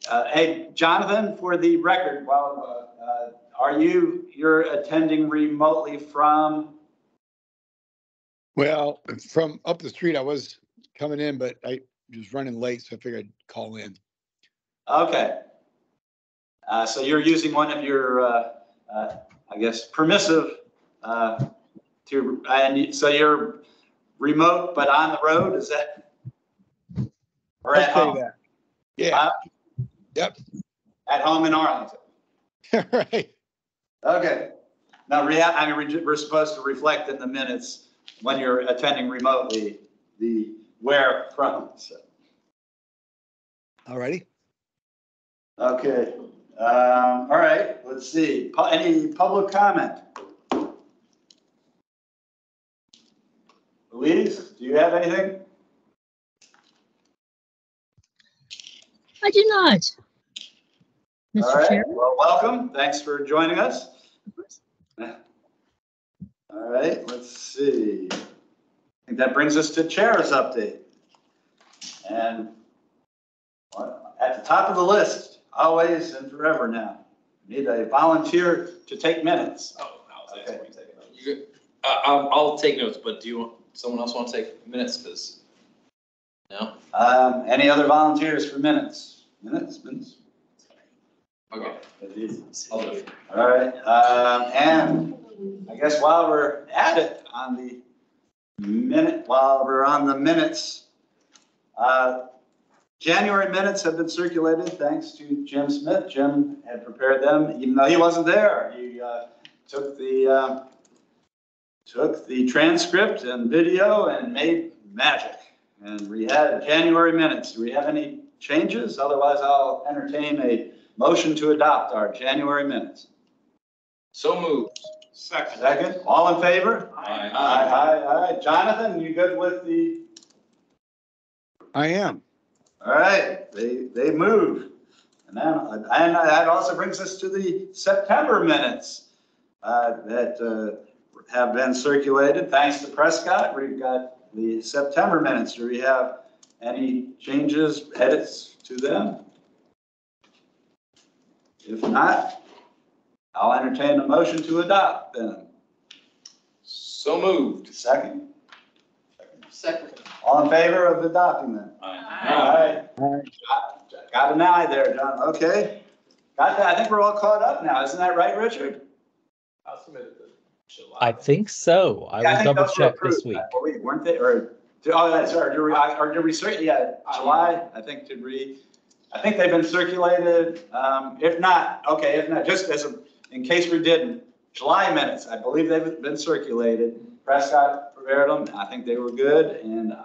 Hey, Jonathan, for the record, you're attending remotely from? Well, from up the street, I was coming in, but I was running late, so I figured I'd call in. Okay. So you're using one of your, I guess, permissive so you're remote but on the road, is that? Or at home? That. Yeah. Yep. At home in Arlington. Right. Okay. Now, we're supposed to reflect in the minutes when you're attending remotely the where from. So. All righty. Okay. All right. Let's see. Any public comment? Louise, do you have anything? I do not. Mr. All right. Chair. Well, welcome. Thanks for joining us. All right. Let's see. I think that brings us to chair's update. And at the top of the list, always and forever now, we need a volunteer to take minutes. Oh, I'll take notes. I'll take notes, but do you want someone else want to take minutes? Because no. Any other volunteers for minutes? Minutes. Okay. All right. And I guess while we're at it on the minutes, January minutes have been circulated thanks to Jim Smith. Jim had prepared them, even though he wasn't there. He took the transcript and video and made magic. And we had January minutes. Do we have any changes? Otherwise, I'll entertain a motion to adopt our January minutes. So moved. Second. All in favor? Aye. Aye. Jonathan, you good with the? I am. All right. They move. And that also brings us to the September minutes that have been circulated. Thanks to Prescott, we've got the September minutes. Do we have any changes, edits to them? If not, I'll entertain a motion to adopt them. So moved. Second. Second. All in favor of adopting them? Aye. All right. Got an eye there, John. Okay. Got that. I think we're all caught up now. Isn't that right, Richard? I'll submit it to July. I think so. I will double check this week. Weren't they? That's right. Did we certainly? Yeah, July. I think they've been circulated. If not, just in case we didn't, July minutes. I believe they've been circulated. Prescott prepared them. I think they were good, and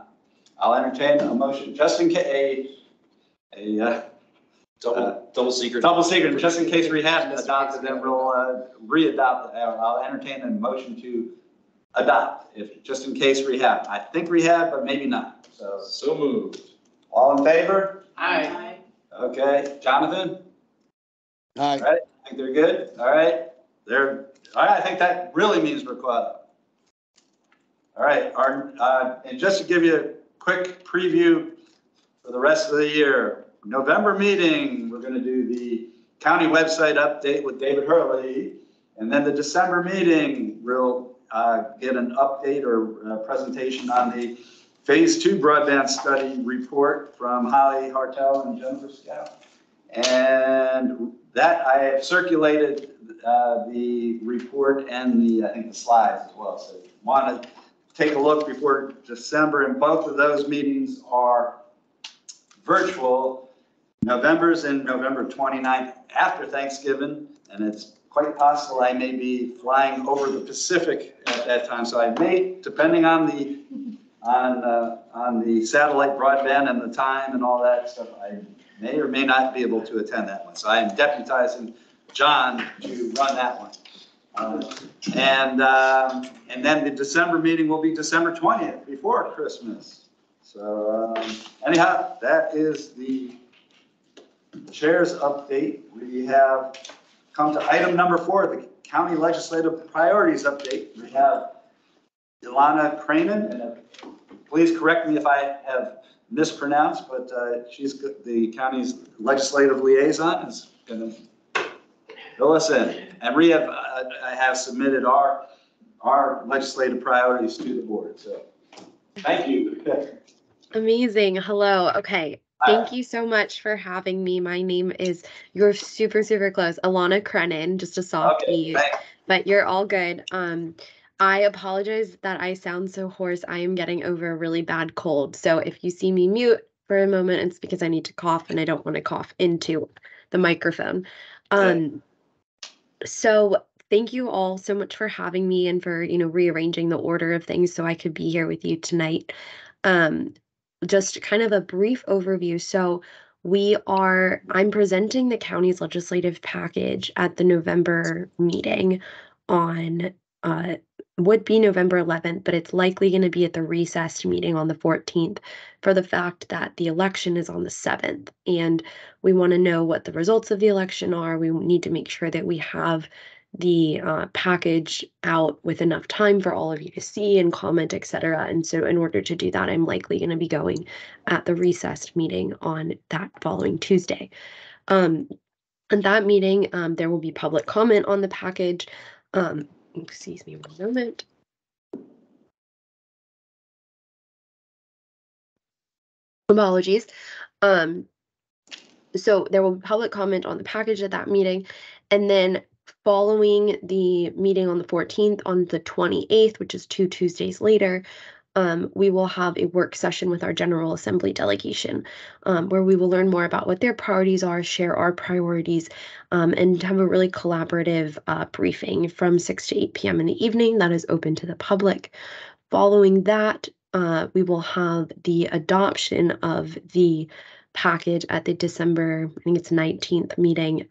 I'll entertain a motion just in case Double secret. Just in case we hadn't adopted them, we'll re-adopt. I'll entertain a motion to adopt, just in case we have. I think we have, but maybe not. So moved. All in favor? Aye. Okay, Jonathan? Aye. All right, I think they're good. All right, all right, I think that really means we're caught up. All right, and just to give you a quick preview for the rest of the year, November meeting, we're going to do the county website update with David Hurley, and then the December meeting, we'll get an update or a presentation on the Phase 2 broadband study report from Holly Hartel and Jennifer Scout. And that I have circulated the report and I think the slides as well. So if you want to take a look before December, and both of those meetings are virtual. November's in November 29th after Thanksgiving, and it's quite possible I may be flying over the Pacific at that time. So I may, depending on the satellite broadband and the time and all that stuff, I may or may not be able to attend that one. So I am deputizing John to run that one. And then the December meeting will be December 20th, before Christmas. So anyhow, that is the chair's update. We have come to item number 4, the county legislative priorities update. We have Ilana Cranen, and please correct me if I have mispronounced, but she's the county's legislative liaison, is going to fill us in. And I have submitted our legislative priorities to the board. So thank you. Amazing. Hello. Okay. Thank you so much for having me. My name is, you're super, super close, Alana Crennan, just a soft E, but you're all good. I apologize that I sound so hoarse. I am getting over a really bad cold. So if you see me mute for a moment, it's because I need to cough and I don't want to cough into the microphone. So thank you all so much for having me and for, rearranging the order of things so I could be here with you tonight. Just kind of a brief overview. So I'm presenting the county's legislative package at the November meeting on, would be November 11th, but it's likely going to be at the recessed meeting on the 14th for the fact that the election is on the 7th. And we want to know what the results of the election are. We need to make sure that we have the package out with enough time for all of you to see and comment, etc. And so in order to do that, I'm likely going to be going at the recessed meeting on that following Tuesday. At that meeting, there will be public comment on the package. Excuse me one moment. Apologies. So there will be public comment on the package at that meeting, and then following the meeting on the 14th, on the 28th, which is 2 Tuesdays later, we will have a work session with our General Assembly delegation, where we will learn more about what their priorities are, share our priorities, and have a really collaborative briefing from 6 to 8 p.m. in the evening that is open to the public. Following that, we will have the adoption of the package at the December, I think it's 19th meeting,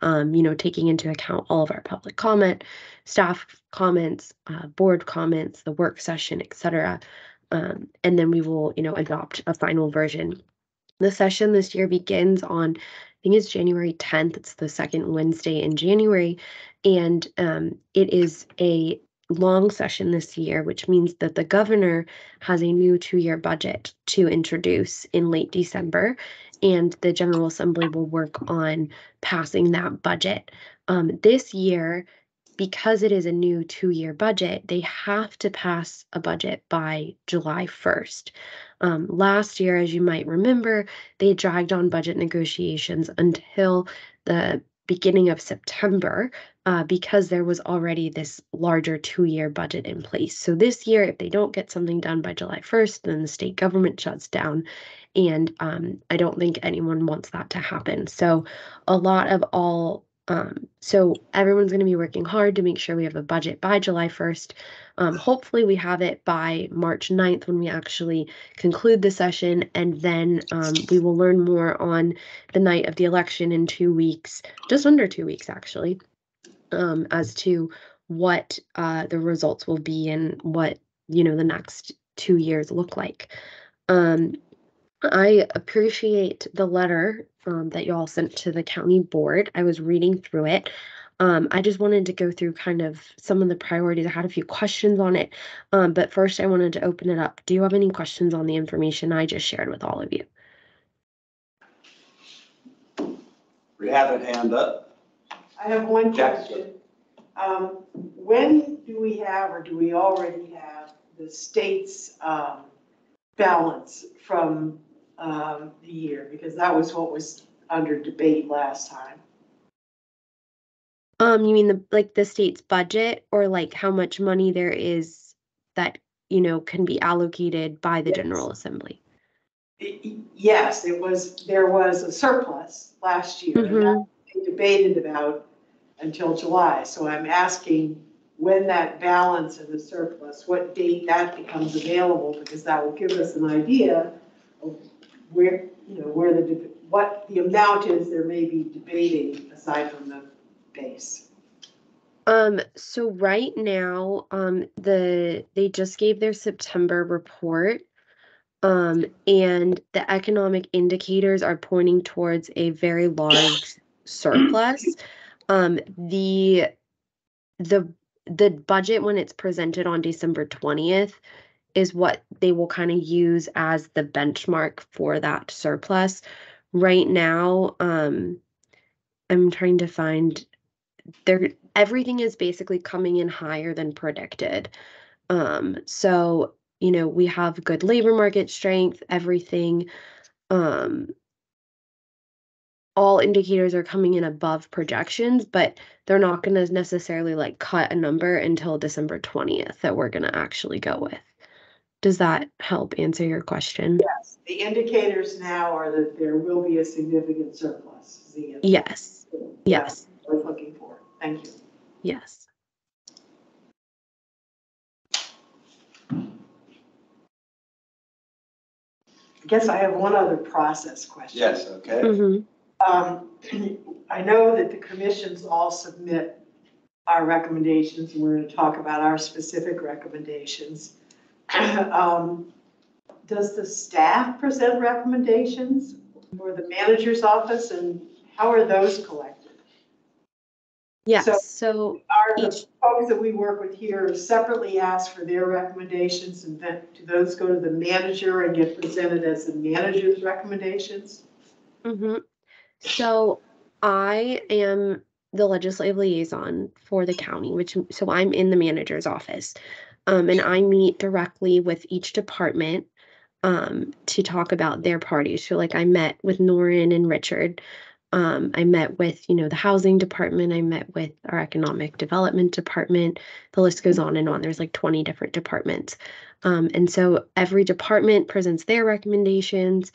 taking into account all of our public comment, staff comments, board comments, the work session, etc. And then we will, adopt a final version. The session this year begins on, I think it's January 10th. It's the second Wednesday in January. And it is a long session this year, which means that the governor has a new 2-year budget to introduce in late December, and the General Assembly will work on passing that budget. This year, because it is a new 2-year budget, they have to pass a budget by July 1st. Last year, as you might remember, they dragged on budget negotiations until the beginning of September because there was already this larger 2-year budget in place. So this year, if they don't get something done by July 1st, then the state government shuts down. And I don't think anyone wants that to happen. So so everyone's going to be working hard to make sure we have a budget by July 1st. Hopefully we have it by March 9th when we actually conclude the session, and then we will learn more on the night of the election in 2 weeks, just under 2 weeks actually, as to what the results will be and what, the next 2 years look like. I appreciate the letter that you all sent to the county board. I was reading through it. I just wanted to go through kind of some of the priorities. I had a few questions on it, but first I wanted to open it up. Do you have any questions on the information I just shared with all of you? We have a hand up. I have one question. When do we have, or do we already have, the state's balance from the year? Because that was what was under debate last time. You mean the state's budget, or like how much money there is that, can be allocated by the General Assembly? Yes, there was a surplus last year, and that we debated about until July. So I'm asking when that balance and the surplus, what date that becomes available, because that will give us an idea of where, what the amount is there may be debating aside from the base. So right now, they just gave their September report, and the economic indicators are pointing towards a very large surplus. The budget, when it's presented on December 20th, is what they will kind of use as the benchmark for that surplus. Right now, I'm trying to find everything is basically coming in higher than predicted. So, we have good labor market strength, everything. All indicators are coming in above projections, but they're not going to necessarily like cut a number until December 20th that we're going to actually go with. Does that help answer your question? Yes, the indicators now are that there will be a significant surplus. is the answer. Yes. Yeah, Yes. I was looking for. Thank you. Yes. I guess I have one other process question. Yes, okay. Mm-hmm. I know that the commissions all submit our recommendations, and we're going to talk about our specific recommendations. Does the staff present recommendations or the manager's office, and how are those collected? Yes. So are the each folks that we work with here separately ask for their recommendations, and then do those go to the manager and get presented as the manager's recommendations? Mm-hmm. So I am the legislative liaison for the county, so I'm in the manager's office. And I meet directly with each department to talk about their parties. So like I met with Norrin and Richard. I met with, the housing department. I met with our economic development department. The list goes on and on. There's like 20 different departments. And so every department presents their recommendations.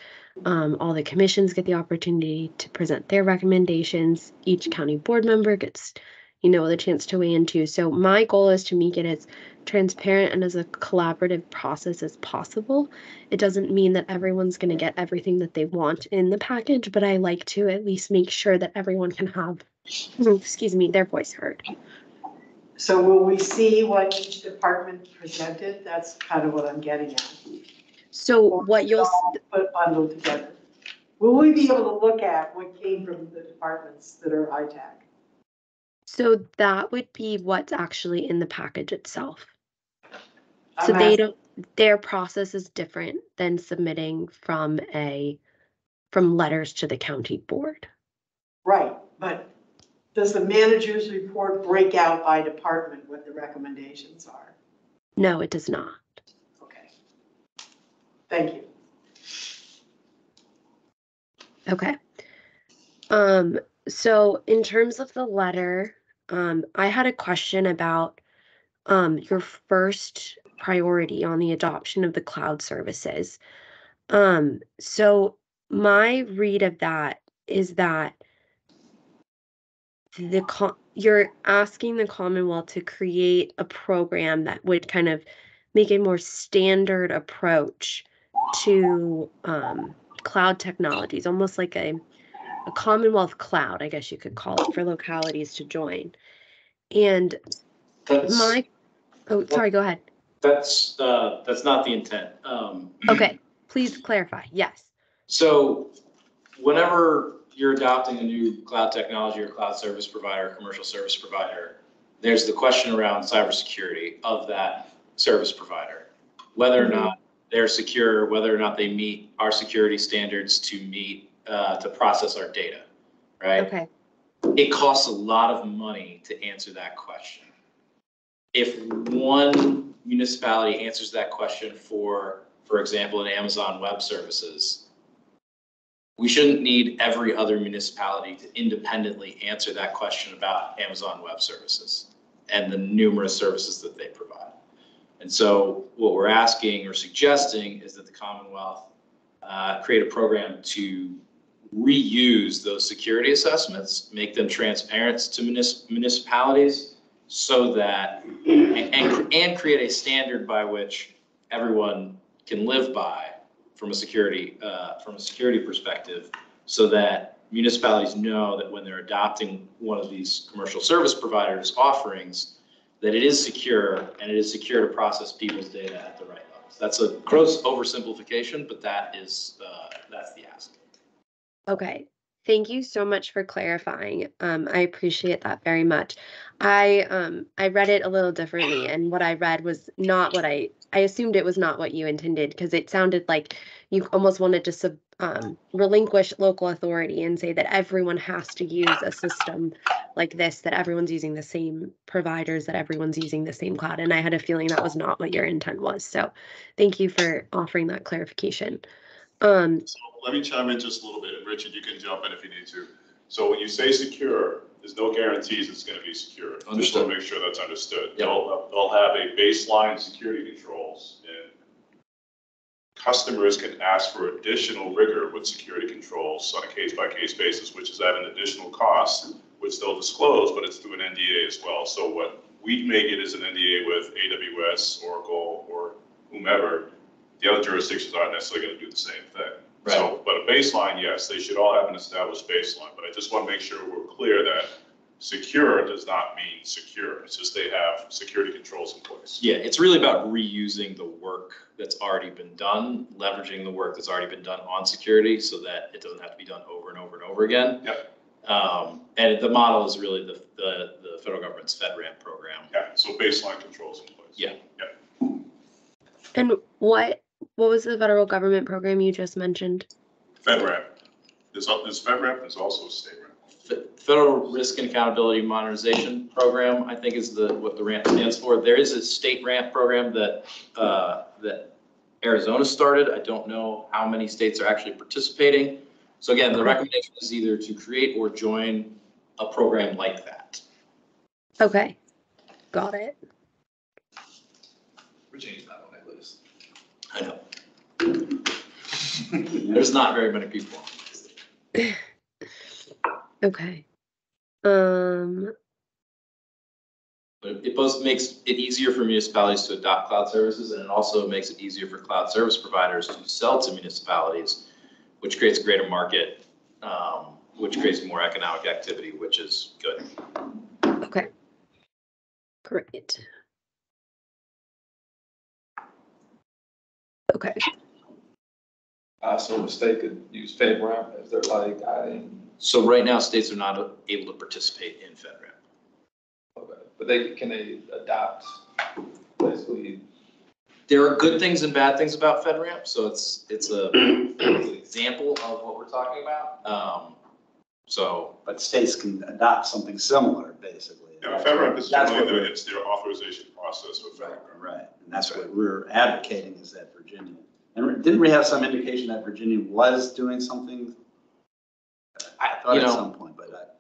All the commissions get the opportunity to present their recommendations. Each county board member gets, the chance to weigh in too. So my goal is to make it as transparent and as a collaborative process as possible. It doesn't mean that everyone's going to get everything that they want in the package, but I like to at least make sure that everyone can have, their voice heard. So will we see what each department presented? That's kind of what I'm getting at. So Or what you'll put bundled together. Will we be able to look at what came from the departments that are ITAC? So that would be what's actually in the package itself. So their process is different than submitting from letters to the county board. Right, but does the manager's report break out by department what the recommendations are? No, it does not. Okay. Thank you. Okay. So in terms of the letter, I had a question about your first priority on the adoption of the cloud services. So my read of that is that you're asking the Commonwealth to create a program that would kind of make a more standard approach to cloud technologies, almost like a Commonwealth cloud, I guess you could call it, for localities to join. And sorry, go ahead. That's not the intent. Okay, please clarify. Yes. So whenever you're adopting a new cloud technology or cloud service provider, commercial service provider, there's the question around cybersecurity of that service provider, whether or not they're secure, whether or not they meet our security standards to process our data, right? Okay. It costs a lot of money to answer that question. If one municipality answers that question for example, in Amazon Web Services, we shouldn't need every other municipality to independently answer that question about Amazon Web Services and the numerous services that they provide. And so what we're asking or suggesting is that the Commonwealth create a program to reuse those security assessments, make them transparent to municipalities so that, and create a standard by which everyone can live by from a security perspective, so that municipalities know that when they're adopting one of these commercial service providers offerings, that it is secure and it is secure to process people's data at the right levels. That's a gross oversimplification, but that's the ask. Okay. Thank you so much for clarifying. I appreciate that very much. I read it a little differently, and what I read was not what I I assumed it was not what you intended because it sounded like you almost wanted to relinquish local authority and say that everyone has to use a system like this, that everyone's using the same providers, that everyone's using the same cloud. And I had a feeling that was not what your intent was. So thank you for offering that clarification. So let me chime in just a little bit, and Richard, you can jump in if you need to. So when you say secure, there's no guarantees it's going to be secure. Understood. Just want to make sure that's understood. Yep. They'll have a baseline security controls, and customers can ask for additional rigor with security controls on a case-by-case basis, which is at an additional cost, which they'll disclose, but it's through an NDA as well. So what we make it is an NDA with AWS, Oracle, or whomever. The other jurisdictions aren't necessarily going to do the same thing. Right. So, but a baseline, yes, they should all have an established baseline, but I just want to make sure we're clear that secure does not mean secure. It's just they have security controls in place. Yeah, it's really about reusing the work that's already been done, leveraging the work that's already been done on security so that it doesn't have to be done over and over and over again. Yep. And the model is really the federal government's FedRAMP program. Yeah, so baseline controls in place. Yeah. Yeah. And what was the federal government program you just mentioned? FedRAMP. There's FedRAMP, there's also state RAMP. Federal Risk and Accountability Modernization Program, I think is what the RAMP stands for. There is a state RAMP program that Arizona started. I don't know how many states are actually participating. So again, the recommendation is either to create or join a program like that. Okay, got it. Virginia's not on that list. I know. There's not very many people on this. Okay. But it both makes it easier for municipalities to adopt cloud services, and it also makes it easier for cloud service providers to sell to municipalities, which creates a greater market, which creates more economic activity, which is good. Okay. Great. Okay. So the state could use FedRAMP as their like guiding. So right now, states are not able to participate in FedRAMP. Okay. But can they adopt basically? There are good things and bad things about FedRAMP, so it's an example of what we're talking about. But states can adopt something similar, basically. Yeah, FedRAMP is generally it's their authorization process with FedRAMP. Right, and that's what we're advocating is that Virginia. And didn't we have some indication that Virginia was doing something? I thought at some point, but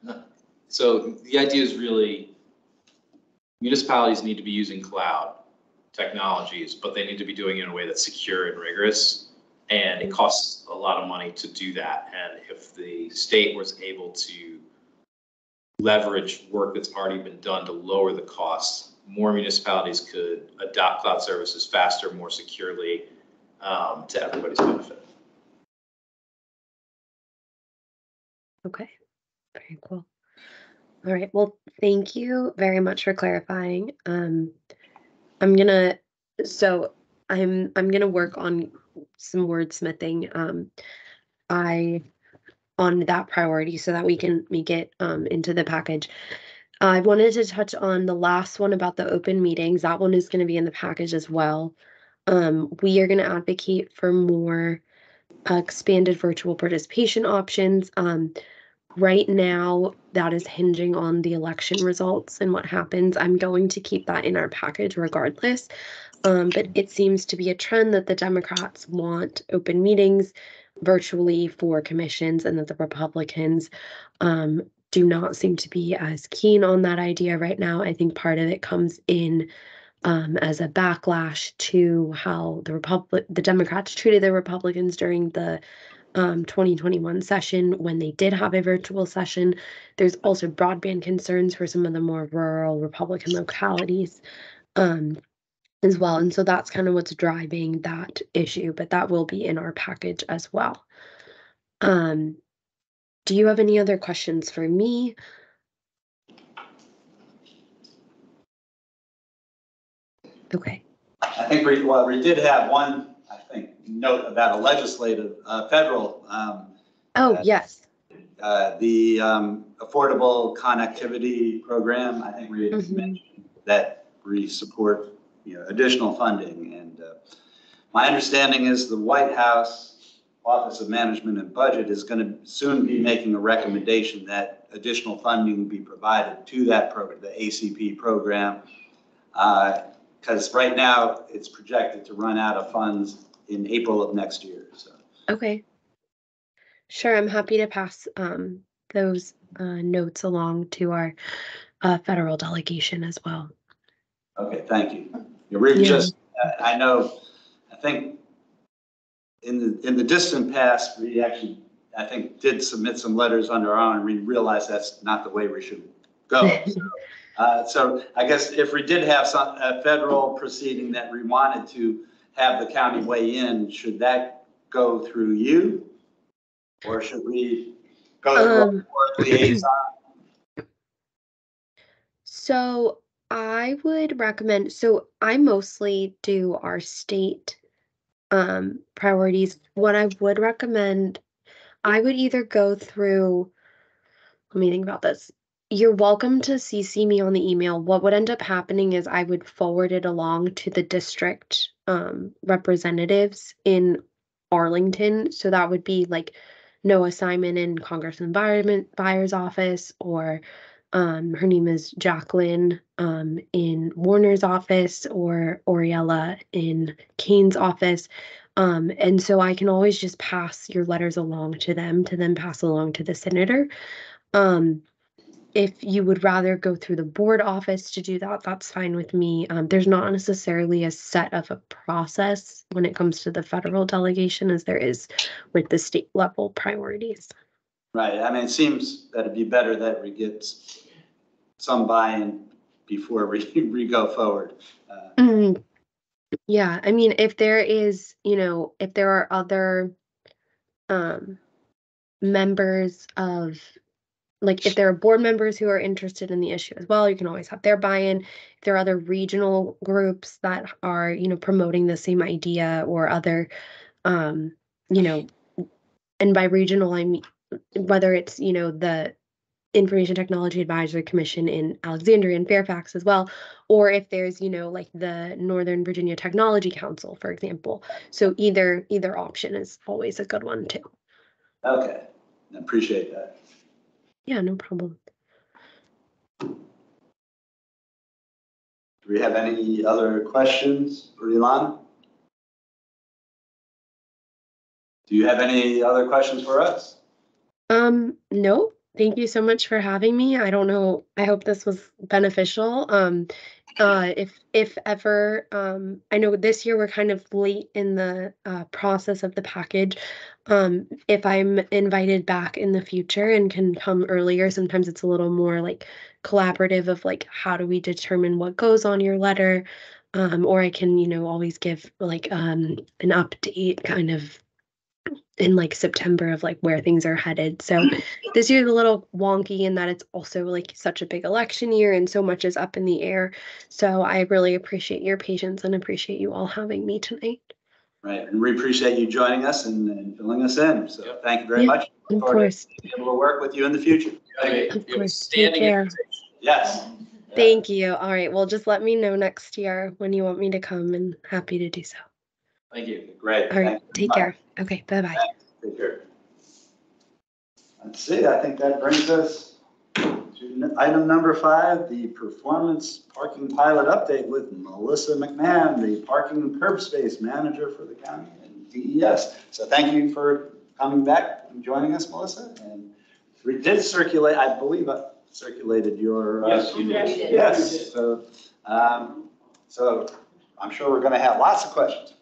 So the idea is really municipalities need to be using cloud technologies, but they need to be doing it in a way that's secure and rigorous. And it costs a lot of money to do that. And if the state was able to leverage work that's already been done to lower the costs, more municipalities could adopt cloud services faster, more securely, to everybody's benefit. Okay. Very cool. All right. Well, thank you very much for clarifying. I'm gonna work on some wordsmithing on that priority so that we can make it into the package. I wanted to touch on the last one about the open meetings. That one is going to be in the package as well. We are going to advocate for more expanded virtual participation options. Right now, that is hinging on the election results and what happens. I'm going to keep that in our package regardless. But it seems to be a trend that the Democrats want open meetings virtually for commissions, and that the Republicans do not seem to be as keen on that idea right now. I think part of it comes in as a backlash to how the Democrats treated the Republicans during the 2021 session when they did have a virtual session. There's also broadband concerns for some of the more rural Republican localities as well. And so that's kind of what's driving that issue, but that will be in our package as well. Do you have any other questions for me? Okay. I think we did have one, I think, note about a legislative, federal. Yes. The Affordable Connectivity Program, I think we mentioned that we support additional funding. And my understanding is the White House Office of Management and Budget is going to soon be making a recommendation that additional funding be provided to that program, the ACP program, because right now it's projected to run out of funds in April of next year. So. Okay. Sure, I'm happy to pass those notes along to our federal delegation as well. Okay, thank you. We're just, I think in the distant past, we actually, I think, did submit some letters under our own, and we realized that's not the way we should go. So I guess if we did have a federal proceeding that we wanted to have the county weigh in, should that go through you? Or should we go through our liaison? So I would recommend, so I mostly do our state priorities. What I would recommend, I would either go through, let me think about this. You're welcome to CC me on the email. What would end up happening is I would forward it along to the district representatives in Arlington. So that would be like Noah Simon in Congressman Byers' office, or her name is Jacqueline in Warner's office, or Oriella in Kane's office. And so I can always just pass your letters along to them, to then pass along to the senator. If you would rather go through the board office to do that, that's fine with me. There's not necessarily a set of a process when it comes to the federal delegation as there is with the state level priorities. Right. I mean, it seems that it'd be better that we get some buy-in before we go forward. Yeah, I mean, if there is, if there are other members of, like, if there are board members who are interested in the issue as well, you can always have their buy-in. If there are other regional groups that are, promoting the same idea, or other, and by regional, I mean, whether it's, the Information Technology Advisory Commission in Alexandria and Fairfax as well, or if there's, like the Northern Virginia Technology Council, for example. So either option is always a good one too. Okay, I appreciate that. Yeah, no problem. Do we have any other questions for Elon? Do you have any other questions for us? No. Thank you so much for having me. I don't know, I hope this was beneficial. If ever, I know this year we're kind of late in the process of the package. If I'm invited back in the future and can come earlier, sometimes it's a little more like collaborative of like, how do we determine what goes on your letter? Or I can, always give like an update kind of in like September of like where things are headed. So this year's a little wonky in that it's also like such a big election year and so much is up in the air. So I really appreciate your patience and appreciate you all having me tonight. Right, and we appreciate you joining us and filling us in. So thank you very much. Of course. Be able to work with you in the future. Of course. Take care. Yes. Thank you. All right. Well, just let me know next year when you want me to come, and happy to do so. Thank you. Great. All right. Take care. Okay. Bye-bye. Take care. Let's see, I think that brings us to item number 5, the performance parking pilot update with Melissa McMahon, the parking and curb space manager for the county and DES. So thank you for coming back and joining us, Melissa. And we did circulate, I believe I circulated your. Yes, you did. Yes. So, so I'm sure we're going to have lots of questions.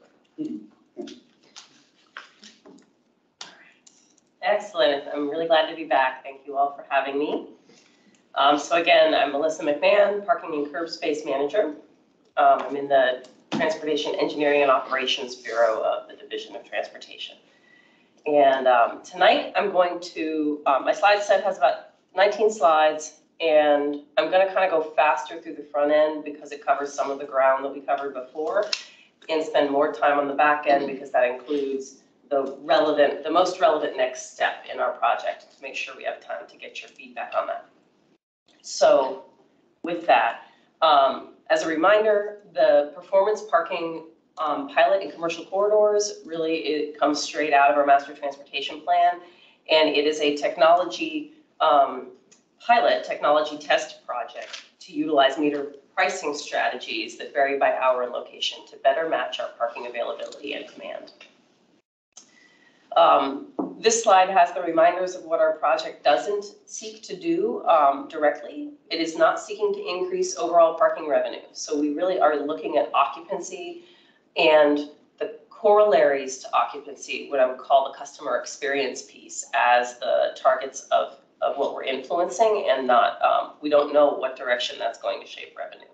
Excellent. I'm really glad to be back. Thank you all for having me. So again, I'm Melissa McMahon, Parking and Curb Space Manager. I'm in the Transportation Engineering and Operations Bureau of the Division of Transportation. And tonight I'm going to, my slide set has about 19 slides, and I'm going to kind of go faster through the front end because it covers some of the ground that we covered before, and spend more time on the back end because that includes the most relevant next step in our project to make sure we have time to get your feedback on that. So with that, As a reminder, the performance parking pilot in commercial corridors, really it comes straight out of our master transportation plan. And it is a technology pilot, technology test project to utilize meter pricing strategies that vary by hour and location to better match our parking availability and demand. This slide has the reminders of what our project doesn't seek to do directly. It is not seeking to increase overall parking revenue. So we really are looking at occupancy and the corollaries to occupancy, what I would call the customer experience piece, as the targets of what we're influencing, and not, we don't know what direction that's going to shape revenue.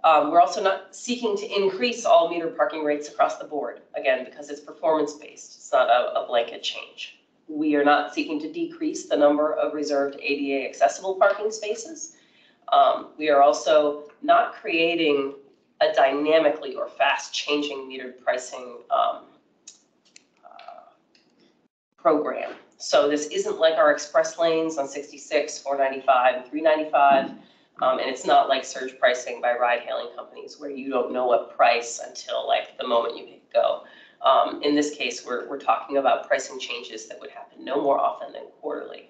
We're also not seeking to increase all meter parking rates across the board, again, because it's performance-based. It's not a blanket change. We are not seeking to decrease the number of reserved ADA accessible parking spaces. We are also not creating a dynamically or fast-changing metered pricing program. So this isn't like our express lanes on 66, 495, and 395. And it's not like surge pricing by ride-hailing companies where you don't know what price until like the moment you hit go. In this case, we're talking about pricing changes that would happen no more often than quarterly.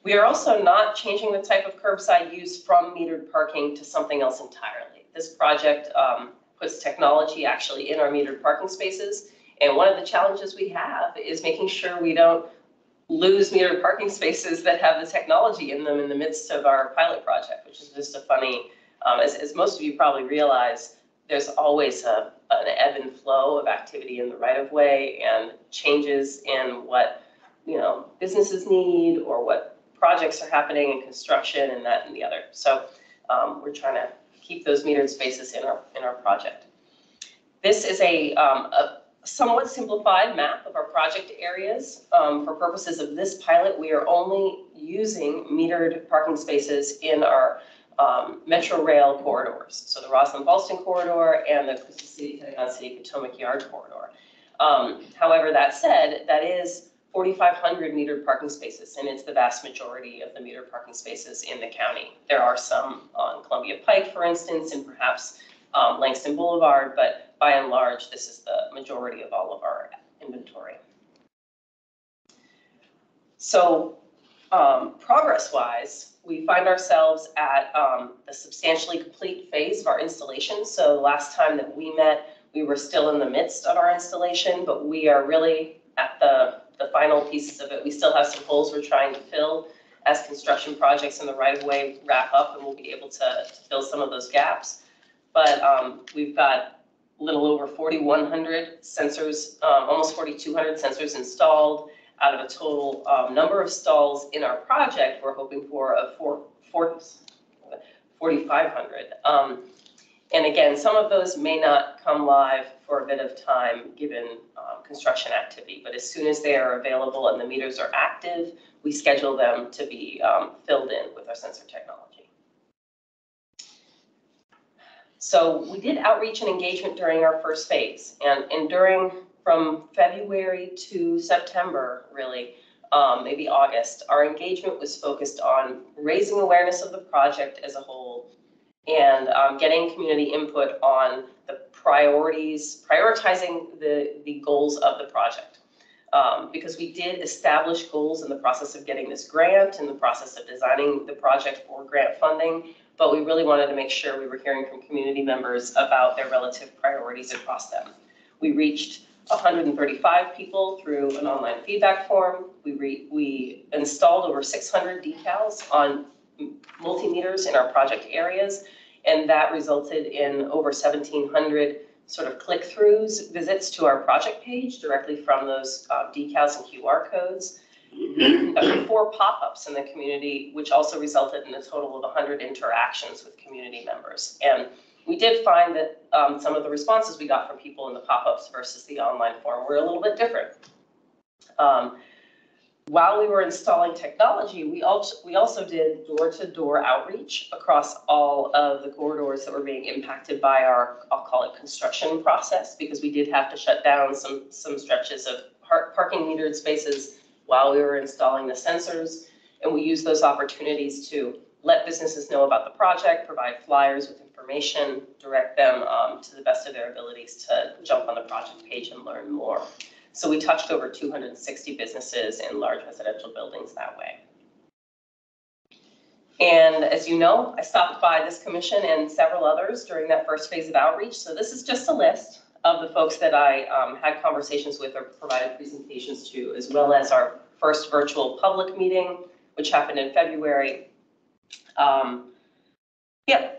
We are also not changing the type of curbside use from metered parking to something else entirely. This project puts technology actually in our metered parking spaces. And one of the challenges we have is making sure we don't lose metered parking spaces that have the technology in them in the midst of our pilot project, which is just a funny, as most of you probably realize, there's always an ebb and flow of activity in the right of way and changes in what, you know, businesses need or what projects are happening in construction and that and the other. So we're trying to keep those metered spaces in our project. This is a somewhat simplified map of our project areas. For purposes of this pilot, we are only using metered parking spaces in our Metro Rail corridors. So the Roslyn-Ballston corridor and the Crystal City, Pentagon City, Potomac Yard corridor. However, that said, that is 4,500 metered parking spaces, and it's the vast majority of the metered parking spaces in the county. There are some on Columbia Pike, for instance, and perhaps Langston Boulevard, but by and large, this is the majority of all of our inventory. So progress-wise, we find ourselves at the substantially complete phase of our installation. So the last time that we met, we were still in the midst of our installation, but we are really at the final pieces of it. We still have some holes we're trying to fill as construction projects in the right-of-way wrap up, and we'll be able to fill some of those gaps. But we've got a little over 4,100 sensors, almost 4,200 sensors installed out of a total number of stalls in our project. We're hoping for a 4,500. And again, some of those may not come live for a bit of time given construction activity, but as soon as they are available and the meters are active, we schedule them to be filled in with our sensor technology. So we did outreach and engagement during our first phase, and during from February to September, really, maybe August, our engagement was focused on raising awareness of the project as a whole and getting community input on the prioritizing the goals of the project. Because we did establish goals in the process of getting this grant, in the process of designing the project for grant funding, but we really wanted to make sure we were hearing from community members about their relative priorities across them. We reached 135 people through an online feedback form. We installed over 600 decals on multimeters in our project areas, and that resulted in over 1,700 sort of click-throughs, visits to our project page directly from those decals and QR codes. 4 pop-ups in the community, which also resulted in a total of 100 interactions with community members. And we did find that some of the responses we got from people in the pop-ups versus the online form were a little bit different. While we were installing technology, we also did door-to-door outreach across all of the corridors that were being impacted by our, I'll call it, construction process, because we did have to shut down some stretches of parking metered spaces while we were installing the sensors. And we used those opportunities to let businesses know about the project, provide flyers with information, direct them to the best of their abilities to jump on the project page and learn more. So we touched over 260 businesses in large residential buildings that way. And as you know, I stopped by this commission and several others during that first phase of outreach. So this is just a list of the folks that I had conversations with or provided presentations to, as well as our first virtual public meeting, which happened in February.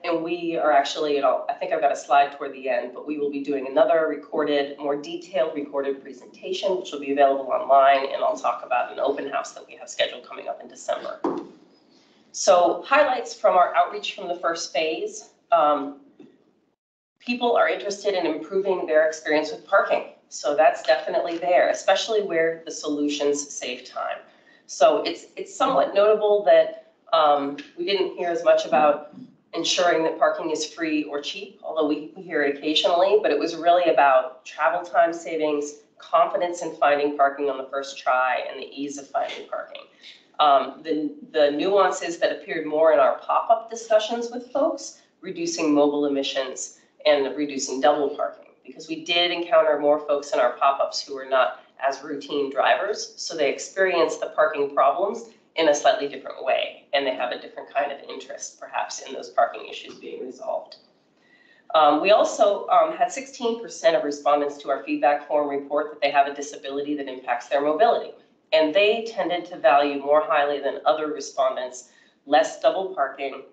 And we are actually, I think I've got a slide toward the end, but we will be doing another recorded, more detailed recorded presentation, which will be available online, and I'll talk about an open house that we have scheduled coming up in December. So highlights from our outreach from the first phase. People are interested in improving their experience with parking. So that's definitely there, especially where the solutions save time. So it's somewhat notable that we didn't hear as much about ensuring that parking is free or cheap, although we hear it occasionally, but it was really about travel time savings, confidence in finding parking on the first try, and the ease of finding parking. The nuances that appeared more in our pop-up discussions with folks, reducing mobile emissions and reducing double parking, because we did encounter more folks in our pop-ups who were not as routine drivers, so they experienced the parking problems in a slightly different way, and they have a different kind of interest, perhaps, in those parking issues being resolved. We also had 16% of respondents to our feedback form report that they have a disability that impacts their mobility, and they tended to value more highly than other respondents less double parking,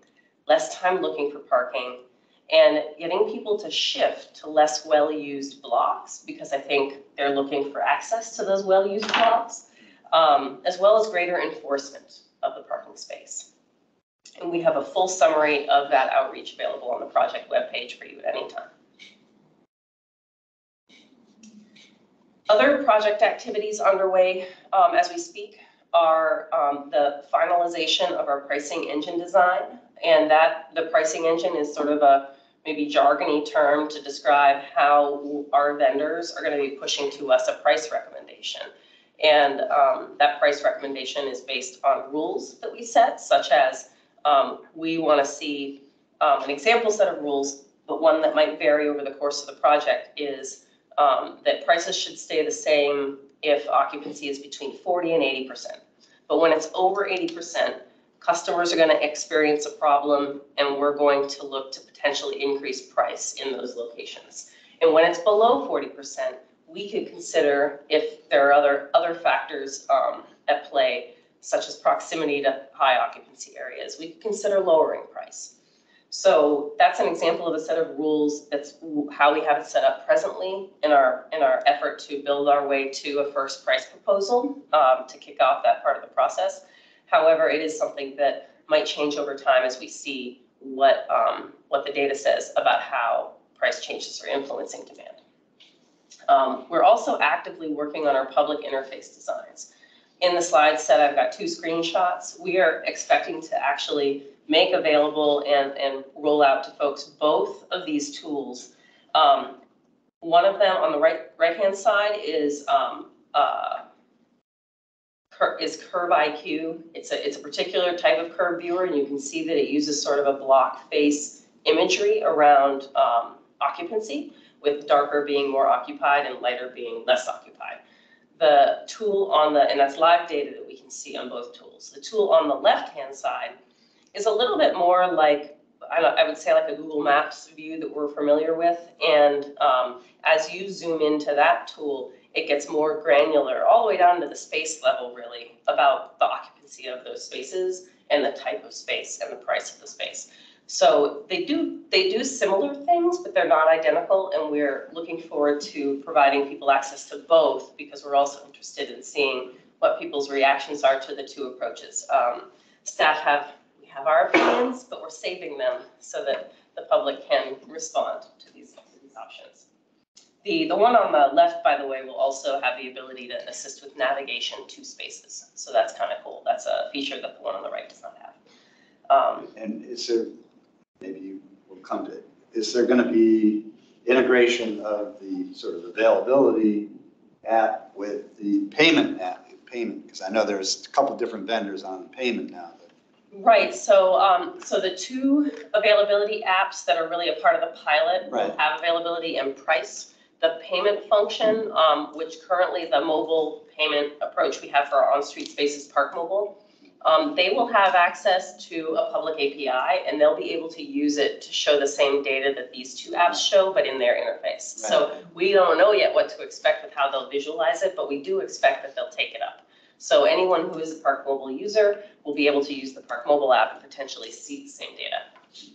less time looking for parking, and getting people to shift to less well-used blocks, because I think they're looking for access to those well-used blocks, as well as greater enforcement of the parking space. And we have a full summary of that outreach available on the project webpage for you at any time. Other project activities underway as we speak are the finalization of our pricing engine design, and that the pricing engine is sort of a maybe jargony term to describe how our vendors are going to be pushing to us a price recommendation. And that price recommendation is based on rules that we set, such as we want to see an example set of rules, but one that might vary over the course of the project is that prices should stay the same if occupancy is between 40 and 80%. But when it's over 80%, customers are going to experience a problem, and we're going to look to potentially increase price in those locations. And when it's below 40%, we could consider, if there are other factors at play, such as proximity to high occupancy areas, we could consider lowering price. So that's an example of a set of rules. That's how we have it set up presently in our effort to build our way to a first price proposal to kick off that part of the process. However, it is something that might change over time as we see what the data says about how price changes are influencing demand. We're also actively working on our public interface designs. In the slide set, I've got 2 screenshots. We are expecting to actually make available and roll out to folks both of these tools. One of them on the right-hand side is Curb IQ. It's a particular type of curb viewer, and you can see that it uses sort of a block face imagery around occupancy, with darker being more occupied and lighter being less occupied. The tool and that's live data that we can see on both tools. The tool on the left-hand side is a little bit more like, I would say like a Google Maps view that we're familiar with. And as you zoom into that tool, it gets more granular, all the way down to the space level, really, about the occupancy of those spaces and the type of space and the price of the space. So they do similar things, but they're not identical, and we're looking forward to providing people access to both, because we're also interested in seeing what people's reactions are to the 2 approaches. We have our opinions, but we're saving them so that the public can respond to these options. The one on the left, by the way, will also have the ability to assist with navigation to spaces. So that's kind of cool. That's a feature that the one on the right does not have. And is there, maybe we'll come to it, is there going to be integration of the sort of availability app with the payment app? Because I know there's a couple different vendors on the payment now. Right, so the two availability apps that are really a part of the pilot will Right. have availability and price. The payment function, which currently the mobile payment approach we have for our on-street spaces, Park Mobile, they will have access to a public API and they'll be able to use it to show the same data that these two apps show, but in their interface. So we don't know yet what to expect with how they'll visualize it, but we do expect that they'll take it up. So anyone who is a Park Mobile user will be able to use the Park Mobile app and potentially see the same data.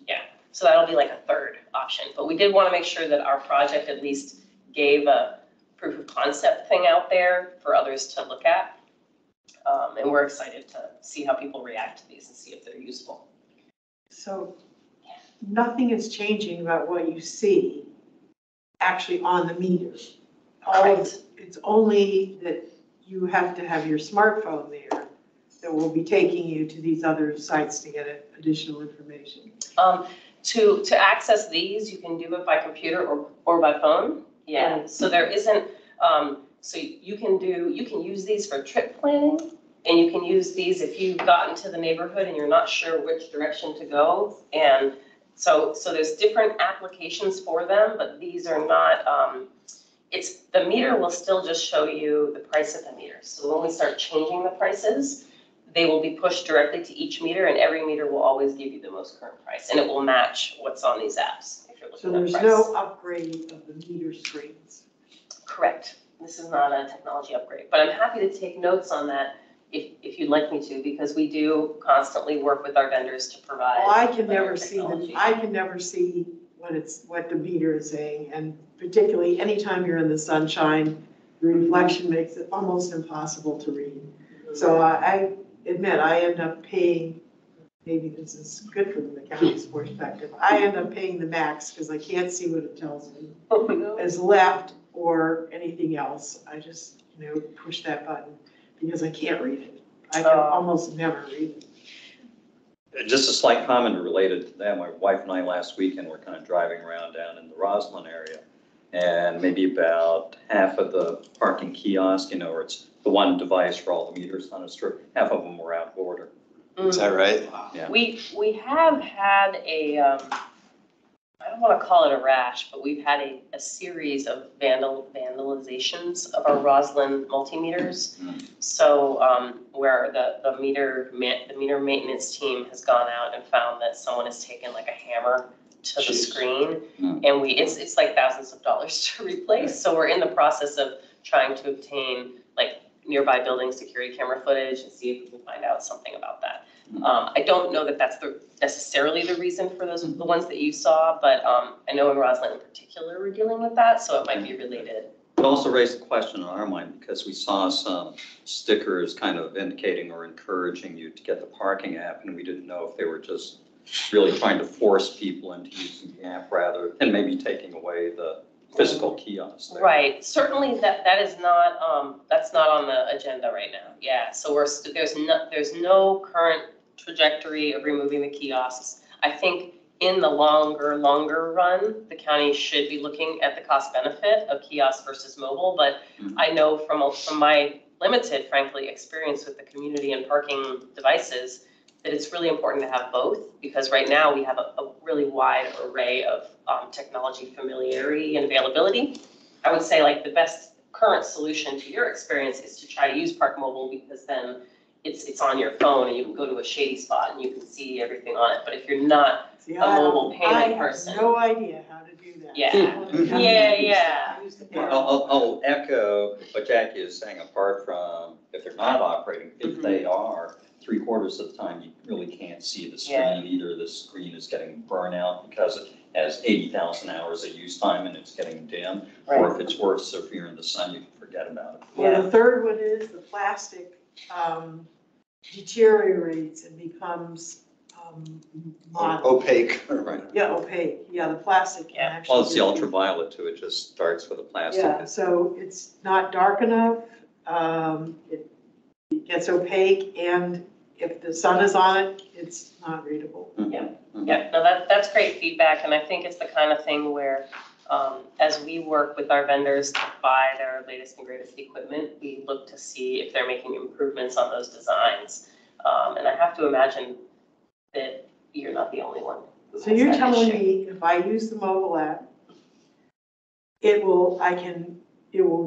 Yeah, so that'll be like a third option. But we did want to make sure that our project at least gave a proof of concept thing out there for others to look at. And we're excited to see how people react to these and see if they're useful. So nothing is changing about what you see actually on the meter. It's only that you have to have your smartphone there that will be taking you to these other sites to get additional information. To access these, you can do it by computer or by phone. Yeah, so there isn't, so you can use these for trip planning, and you can use these if you've gotten to the neighborhood and you're not sure which direction to go. And so there's different applications for them, but these are not, the meter will still just show you the price of the meter. So when we start changing the prices, they will be pushed directly to each meter, and every meter will always give you the most current price, and it will match what's on these apps. If you're So looking there's at price. no upgrade of the meter screens. Correct. This is not a technology upgrade, but I'm happy to take notes on that if you'd like me to, because we do constantly work with our vendors to provide. Well, I can better never see technology. I can never see what the meter is saying, and particularly anytime you're in the sunshine, the reflection makes it almost impossible to read. So I admit I end up paying, maybe this is good from the county's perspective, I end up paying the max because I can't see what it tells me as left or anything else. I just, push that button because I can't read it. I can almost never read it. Just a slight comment related to that. My wife and I last weekend were kind of driving around down in the Roslyn area, and maybe about half of the parking kiosk, where it's the one device for all the meters on a strip, half of them were out of order. Is that right? Yeah. We have had I don't want to call it a rash, but we've had a series of vandalizations of our Roslyn multimeters. So where the meter maintenance team has gone out and found that someone has taken like a hammer to the screen, and it's like thousands of dollars to replace. So we're in the process of trying to obtain like nearby building security camera footage and see if we can find out something about that. I don't know that that's necessarily the reason for the ones that you saw, but I know in Roslyn in particular we're dealing with that, so it might be related. It also raised a question in our mind because we saw some stickers kind of indicating or encouraging you to get the parking app, and we didn't know if they were just really trying to force people into using the app rather than maybe taking away the physical kiosk there. Right, certainly that is not, that's not on the agenda right now. Yeah, so there's no current trajectory of removing the kiosks. I think in the longer run, the county should be looking at the cost benefit of kiosk versus mobile, but I know from my limited, frankly, experience with the community and parking devices, that it's really important to have both, because right now we have a really wide array of technology familiarity and availability. I would say like the best current solution to your experience is to try to use Park Mobile, because then it's on your phone and you can go to a shady spot and you can see everything on it. But if you're not a mobile payment person. I have no idea how to do that. Yeah. I'll echo what Jackie is saying, apart from if they're not operating, if they are, 3/4 of the time you really can't see the screen. Either the screen is getting burnt out because it has 80,000 hours of use time and it's getting dim, or if it's worse, if you're in the sun, you can forget about it. Well, the third one is the plastic deteriorates and becomes opaque. Right. Yeah, opaque. Yeah, the plastic can actually. Well, it's the ultraviolet too. It just starts with the plastic. Yeah, so it's not dark enough. It gets opaque, and if the sun is on it, it's not readable. Yeah, no, that's great feedback, and I think it's the kind of thing where as we work with our vendors to buy their latest and greatest equipment, we look to see if they're making improvements on those designs. And I have to imagine that you're not the only one. who So has you're that telling issue. me if I use the mobile app, it will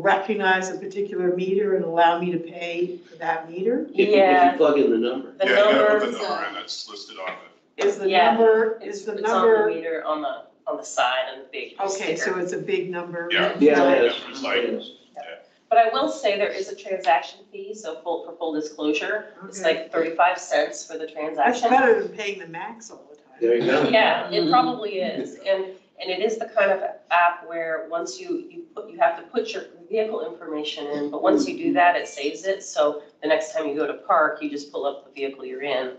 recognize a particular meter and allow me to pay for that meter? If Yeah, you plug in the number. the Yeah, you gotta put number, the number in that's listed on Is the Yeah, number, it's is the on the number, meter on the side and the big okay, sticker. so it's a big number? Yeah. Yeah, it. it It's like, is. But I will say there is a transaction fee, so for full disclosure, it's Okay. like 35 cents for the That's transaction. better than paying the max all the time. There you go. Yeah, it probably is, and it is the kind of app where once you have to put your vehicle information in, but once you do that, it saves it, so the next time you go to park, you just pull up the vehicle you're in,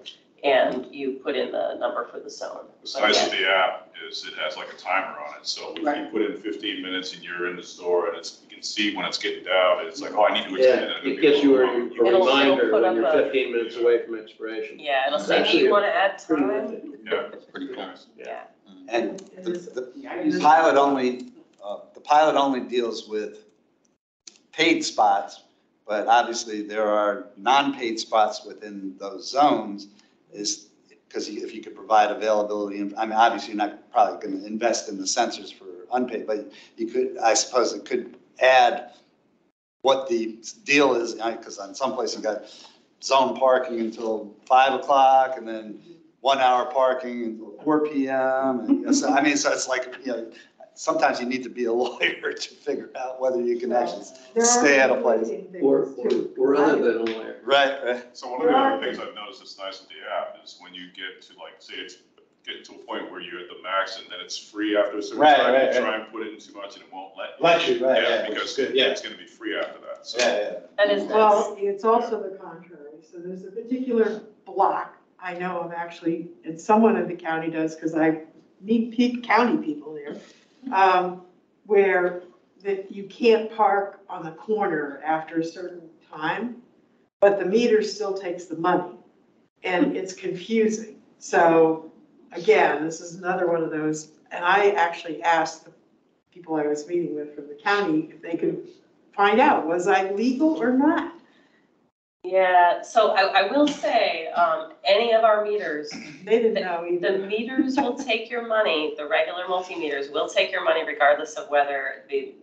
and you put in the number for the zone. what's But nice yeah. of the app is it has like a timer on it, so if you put in 15 minutes and you're in the store and you can see when it's getting down, it's like, oh, I need to extend Yeah, it. it gives you a It'll reminder put when up you're a- 15 minutes away from expiration. Yeah, it'll It's say, do actually you a wanna add pretty time? good thing. Yeah. It's pretty cool. Nice. Yeah. And It the, is- the pilot only deals with paid spots, but obviously there are non-paid spots within those zones is, because if you could provide availability, I mean, obviously you're not probably going to invest in the sensors for unpaid, but you could, I suppose it could add what the deal is, because on some places you got zone parking until 5 o'clock and then 1 hour parking until 4 PM. And so, I mean, so it's like, sometimes you need to be a lawyer to figure out whether you can actually There are stay at a place. conflicting Or, things, too. or other than a lawyer. Right. So one of the other things I've noticed that's nice with the app is when you get to like, say it's getting to a point where you're at the max and then it's free after a certain Right, time, right, you right. try and put in too much and it won't let you. Let you, right, Yeah, yeah, which because is good, yeah. it's gonna be free after that, so. Yeah. That is nice. Well, it's also the contrary. So there's a particular block I know of actually, and someone in the county does, because I meet county people there, where that you can't park on the corner after a certain time, but the meter still takes the money. And it's confusing. So again, this is another one of those, and I actually asked the people I was meeting with from the county if they could find out, was I legal or not? Yeah, so I will say, any of our meters, They didn't know the either. meters will take your money, the regular multimeters will take your money regardless of whether the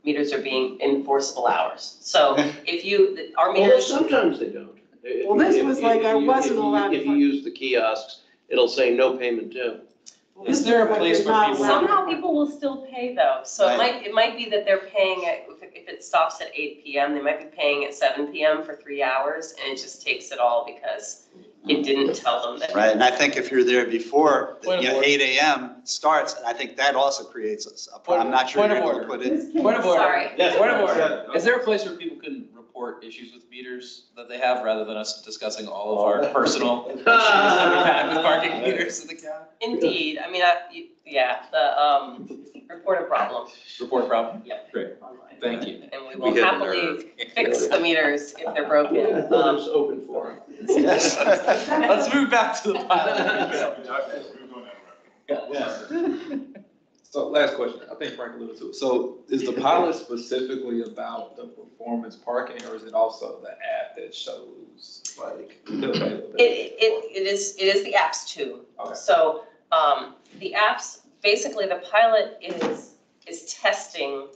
meters are being enforceable hours. So if our Well, meters, sometimes they don't. Well, this was like I wasn't allowed to If you put- use the kiosks, it'll say no payment due. Well, Is this there a was like place they're for not people- allowed to somehow put- people will still pay though. So it might be that they're paying if it stops at 8 PM, they might be paying at 7 PM for 3 hours and it just takes it all because it didn't tell them that. Right, and I think if you're there before, Point of order. 8 AM starts, I think that also creates a problem. I'm not sure Point you're of able to order. put it. This came- Point of order. Sorry. Yes, point of order. Is there a place where people can report issues with meters that they have rather than us discussing all of our personal issues that we've had with parking meters in the county? Indeed, I mean, report a problem. Report a problem? Yep. Great. Online. Thank you. And we We will hit a happily fix the meters if they're broken. It's open forum. Yes. Let's move back to the pilot. So last question, I think Frank alluded to it. So is the pilot specifically about the performance parking, or is it also the app that shows like the availability? It is the apps too. Okay. So, the apps, basically the pilot is testing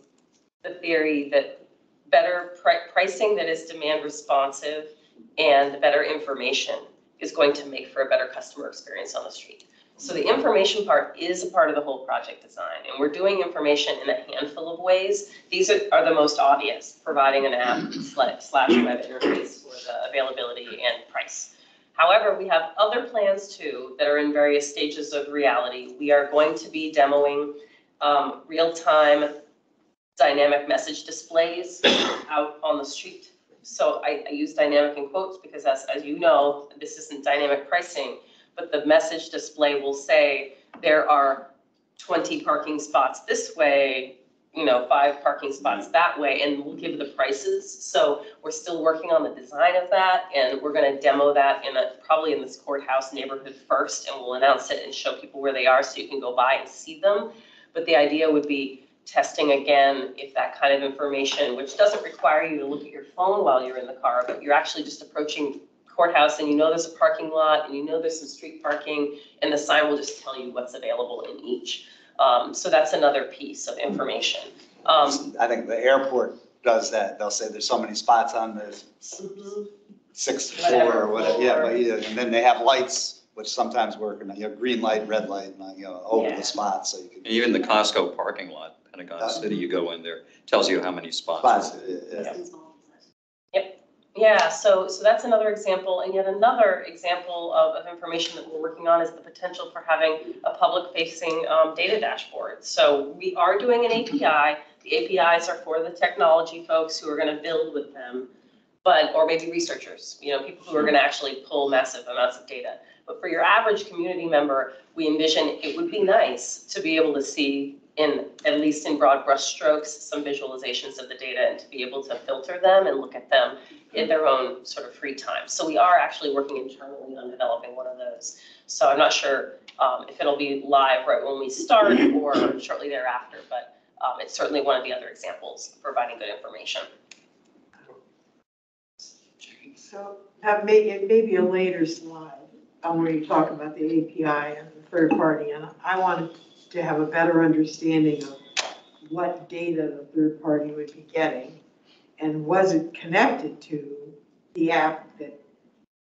the theory that better pricing that is demand responsive and better information is going to make for a better customer experience on the street. So the information part is a part of the whole project design, and we're doing information in a handful of ways. These are the most obvious, providing an app / web interface for the availability and price. However, we have other plans too that are in various stages of reality. We are going to be demoing real-time dynamic message displays out on the street. So I use dynamic in quotes because as you know, this isn't dynamic pricing, but the message display will say there are 20 parking spots this way, 5 parking spots that way, and we'll give the prices. So we're still working on the design of that, and we're going to demo that probably in this courthouse neighborhood first, and we'll announce it and show people where they are so you can go by and see them. But the idea would be testing again if that kind of information, which doesn't require you to look at your phone while you're in the car, but you're actually just approaching courthouse and you know there's a parking lot and you know there's some street parking, and the sign will just tell you what's available in each. So that's another piece of information. I think the airport does that. They'll say there's so many spots on the sixth floor or whatever. Yeah, but yeah, and then they have lights, which sometimes work, and you have green light, red light, and, over Yeah. the spots, so you can. Even the Costco parking lot, Pentagon City, you go in there, tells you how many spots. Spots, yeah. Yeah, so that's another example, and yet another example of information that we're working on is the potential for having a public-facing data dashboard. So we are doing an API. The APIs are for the technology folks who are going to build with them, or maybe researchers, people who are going to actually pull massive amounts of data. But for your average community member, we envision it would be nice to be able to see, at least in broad brush strokes, some visualizations of the data and to be able to filter them and look at them in their own sort of free time. So we are actually working internally on developing one of those. So I'm not sure if it'll be live right when we start or shortly thereafter, but it's certainly one of the other examples of providing good information. So that maybe a later slide where you talk about the API and the third party. And I wanted to have a better understanding of what data the third party would be getting. And was it connected to the app that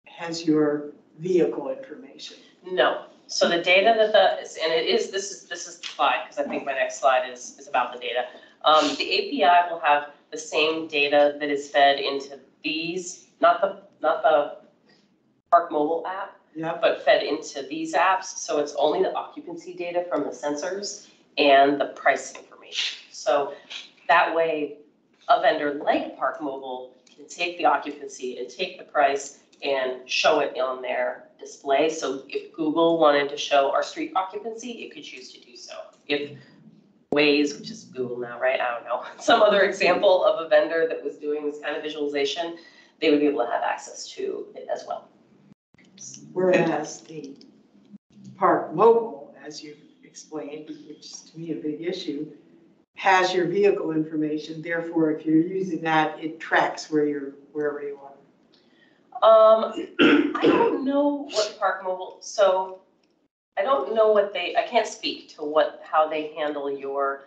has your vehicle information? No. So the data this is the slide, because I think my next slide is about the data. The API will have the same data that is fed into these, not the Park Mobile app, Yep. but fed into these apps. So it's only the occupancy data from the sensors and the price information. So that way, a vendor like Park Mobile can take the occupancy and take the price and show it on their display. So if Google wanted to show our street occupancy, it could choose to do so. If Waze, which is Google now, right? I don't know, some other example of a vendor that was doing this kind of visualization, they would be able to have access to it as well. Whereas the Park Mobile, as you explained, which is to me a big issue, has your vehicle information. Therefore, if you're using that, it tracks wherever you are. I don't know what Park Mobile, so I don't know I can't speak to how they handle your,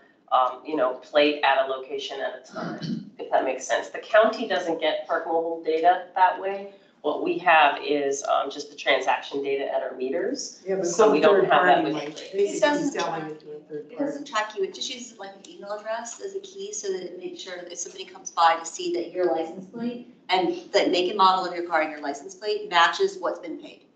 plate at a location at a time, if that makes sense. The county doesn't get Park Mobile data that way. What we have is just the transaction data at our meters. Yeah, but So some we don't third have that party with might plates. basically doesn't selling track it to a third It party. doesn't track you, it just uses like an email address as a key so that it makes sure that if somebody comes by to see that your license plate and the make and model of your car and your license plate matches what's been paid.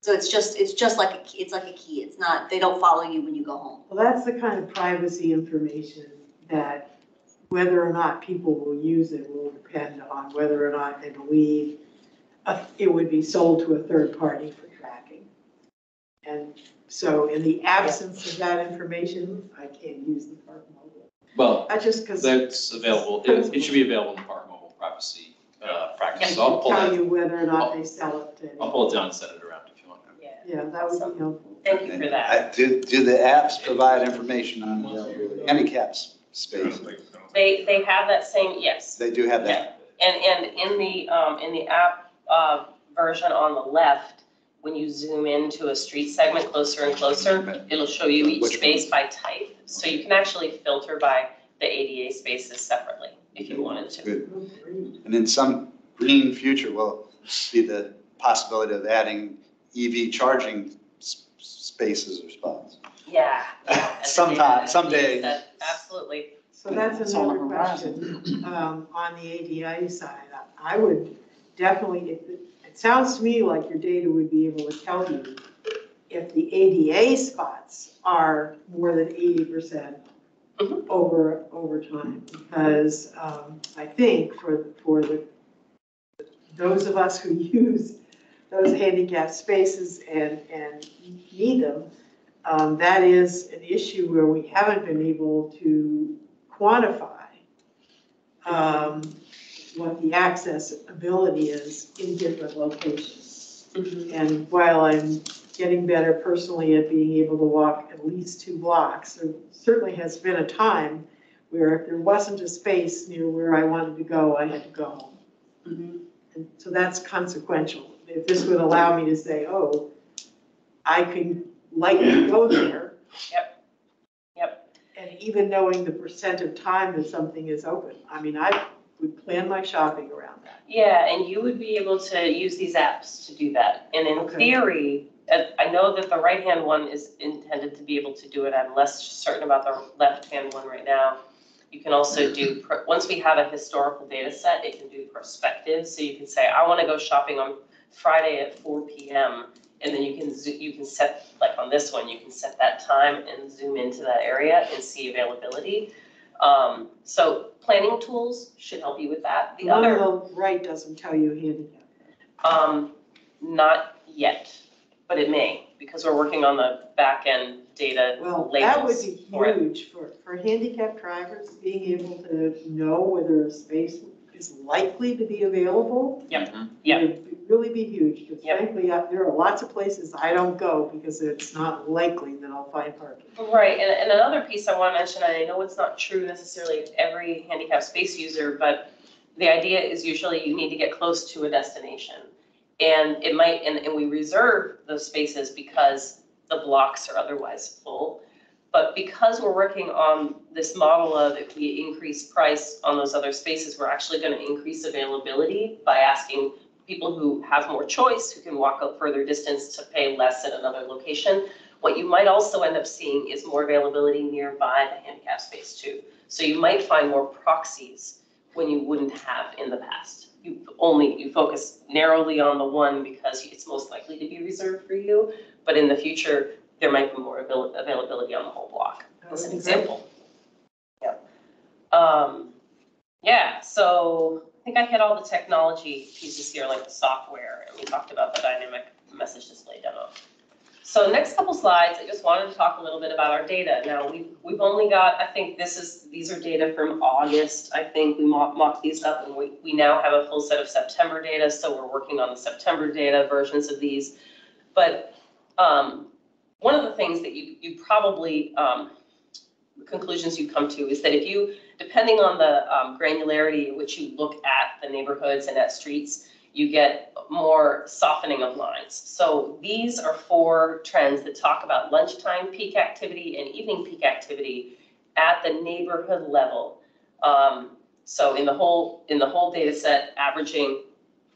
So it's just like a key. It's not, they don't follow you when you go home. Well, that's the kind of privacy information that whether or not people will use it will depend on whether or not they believe it would be sold to a third party for tracking. And so in the absence of that information, I can't use the Park Mobile. Well, I just, because. that's available, it should be available in the Park Mobile privacy practice. So I'll pull Tell that, you whether or not they sell it to. I'll pull it down and send it around if you want. Yeah, that would be helpful. Thank you for that. Do the apps provide information on the handicap space? They have that same, yes. They do have that. And in the app version on the left, when you zoom into a street segment closer and closer, it'll show you each Which space ones? by type. So you can actually filter by the ADA spaces separately if you wanted to. Good. And in some green future will be the possibility of adding EV charging spaces or spots. Yeah. Someday. Absolutely. So that's another question on the ADA side. I would definitely, it sounds to me like your data would be able to tell you if the ADA spots are more than 80% over time. Because I think for those of us who use those handicapped spaces and need them, that is an issue where we haven't been able to quantify what the accessibility is in different locations. And while I'm getting better personally at being able to walk at least 2 blocks, there certainly has been a time where if there wasn't a space near where I wanted to go, I had to go home. And so that's consequential. if this would allow me to say, oh, I can likely go there. Yep, yep. And even knowing the percent of time that something is open, I mean, I would plan my shopping around that. Yeah, and you would be able to use these apps to do that. And in theory, I know that the right-hand one is intended to be able to do it. I'm less certain about the left-hand one right now. You can also do, once we have a historical data set, it can do prospective. So you can say, I want to go shopping on Friday at 4 p.m. And then you can set, like on this one, you can set that time and zoom into that area and see availability. So planning tools should help you with that. The one other, on the right doesn't tell you handicap. Not yet, but it may, because we're working on the back end data Well, labels. that would be huge for handicapped drivers, being able to know whether a space is likely to be available. Yep, yep. Would really be huge, because Yep. frankly, there are lots of places I don't go because it's not likely that I'll find parking. Right, and another piece I want to mention, and I know it's not true necessarily of every handicap space user, but the idea is usually you need to get close to a destination. And it might, and we reserve those spaces because the blocks are otherwise full. But because we're working on this model of if we increase price on those other spaces, we're actually going to increase availability by asking people who have more choice, who can walk a further distance to pay less at another location. What you might also end up seeing is more availability nearby the handicap space too. So you might find more proxies when you wouldn't have in the past. You focus narrowly on the one because it's most likely to be reserved for you, but in the future, there might be more availability on the whole block, as an example. Yeah. Yeah, so I think I hit all the technology pieces here, like the software, and we talked about the dynamic message display demo. So next couple slides, I just wanted to talk a little bit about our data. Now we've only got, I think these are data from August. I think we mocked these up, and we now have a full set of September data. So we're working on the September data versions of these. But one of the things that you probably, the conclusions you come to is that if you, depending on the granularity in which you look at the neighborhoods and at streets, you get more softening of lines. So these are 4 trends that talk about lunchtime peak activity and evening peak activity at the neighborhood level. So in the whole data set, averaging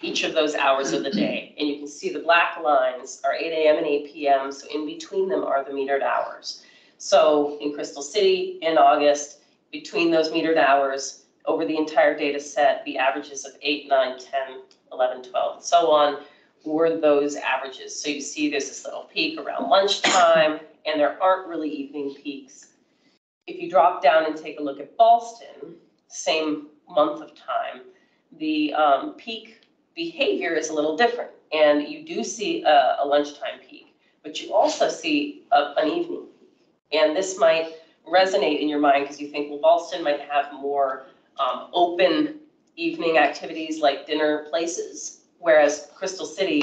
each of those hours of the day. And you can see the black lines are 8 a.m. and 8 p.m. So in between them are the metered hours. So in Crystal City in August, between those metered hours, over the entire data set, the averages of 8, 9, 10, 11, 12, and so on were those averages. So you see there's this little peak around lunchtime, and there aren't really evening peaks. If you drop down and take a look at Ballston, same month of time, the peak behavior is a little different. And you do see a lunchtime peak, but you also see an evening peak. And this might resonate in your mind because you think, well, Ballston might have more open evening activities like dinner places, whereas Crystal City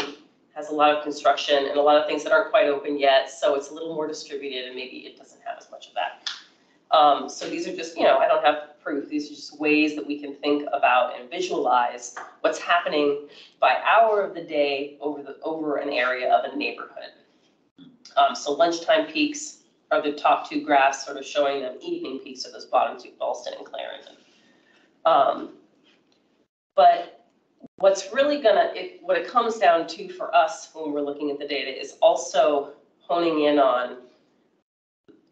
has a lot of construction and a lot of things that aren't quite open yet, so it's a little more distributed and maybe it doesn't have as much of that. So these are just, I don't have proof, these are just ways that we can think about and visualize what's happening by hour of the day over an area of a neighborhood. So lunchtime peaks are the top 2 graphs, sort of showing them. Evening peaks are those bottom 2, Ballston and Clarendon. But what's really what it comes down to for us when we're looking at the data is also honing in on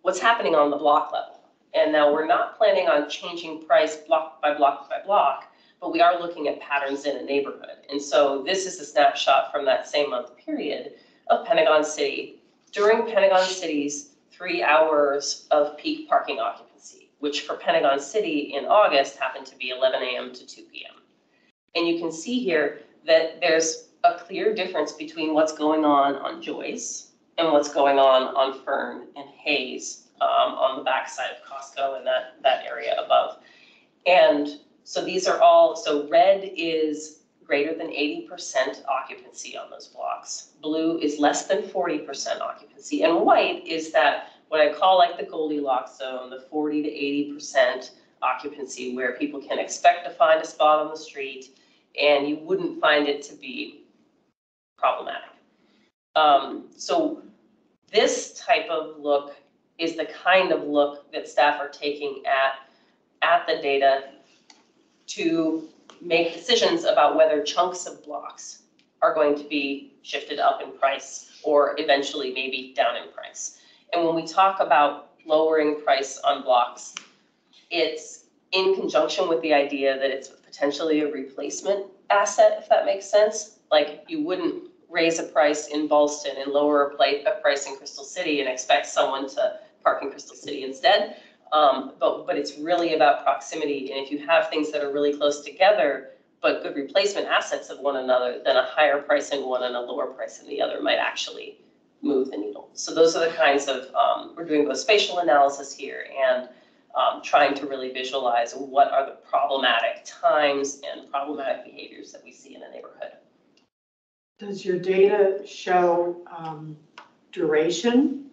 what's happening on the block level. And now we're not planning on changing price block by block by block, but we are looking at patterns in a neighborhood. And so this is a snapshot from that same month period of Pentagon City. During Pentagon City's 3 hours of peak parking occupancy, which for Pentagon City in August happened to be 11 a.m. to 2 p.m. And you can see here that there's a clear difference between what's going on Joyce and what's going on Fern and Hayes on the backside of Costco and that area above. And so these are all, so red is greater than 80% occupancy on those blocks. Blue is less than 40% occupancy. And white is that what I call like the Goldilocks zone, the 40 to 80% occupancy where people can expect to find a spot on the street and you wouldn't find it to be problematic. So this type of look is the kind of look that staff are taking at the data to make decisions about whether chunks of blocks are going to be shifted up in price or eventually maybe down in price. And when we talk about lowering price on blocks, it's in conjunction with the idea that it's potentially a replacement asset, if that makes sense. Like, you wouldn't raise a price in Ballston and lower a price in Crystal City and expect someone to park in Crystal City instead. But it's really about proximity. And if you have things that are really close together, but good replacement assets of one another, then a higher price in one and a lower price in the other might actually move the needle. So those are the kinds of, we're doing both spatial analysis here and trying to really visualize what are the problematic times and problematic behaviors that we see in a neighborhood. Does your data show duration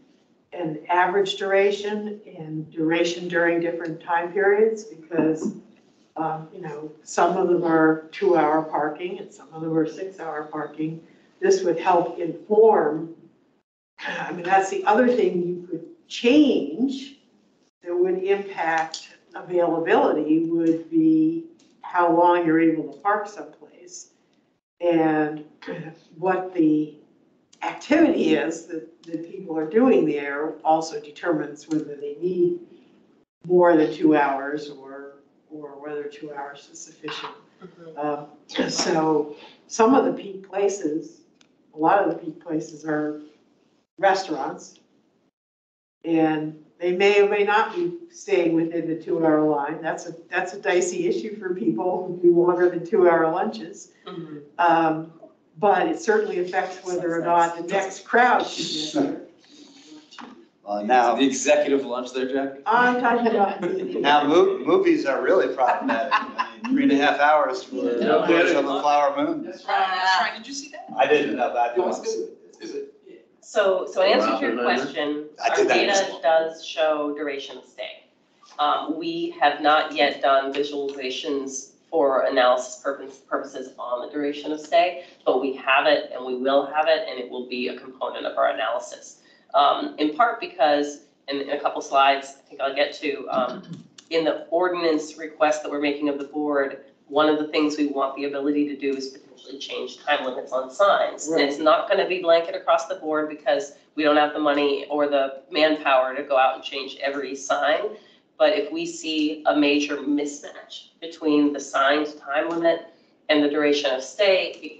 and average duration and duration during different time periods? Because, you know, some of them are 2-hour parking and some of them are 6-hour parking. This would help inform. I mean, that's the other thing you could change that would impact availability would be how long you're able to park someplace and what the activity is that people are doing there also determines whether they need more than 2 hours or whether 2 hours is sufficient. So some of the peak places, a lot of the peak places are restaurants, and they may or may not be staying within the 2-hour line. That's a dicey issue for people who do longer than 2-hour lunches. But it certainly affects whether or not the next crowd should get there. Now, The executive lunch there, Jackie? I'm talking about. now movies are really problematic. I mean, 3.5 hours for No Killers kidding. of the Flower Moon. That's right. Did you see that? I didn't know that. I do want to see it. Is it? So in answer to your question, I our did that data as well. does show duration of stay. We have not yet done visualizations for analysis purposes on the duration of stay, but we have it and we will have it, and it will be a component of our analysis. In part because, in a couple slides, I think I'll get to, in the ordinance request that we're making of the board, one of the things we want the ability to do is potentially change time limits on signs. Right. And it's not going to be blanket across the board because we don't have the money or the manpower to go out and change every sign. But if we see a major mismatch between the signed time limit and the duration of stay,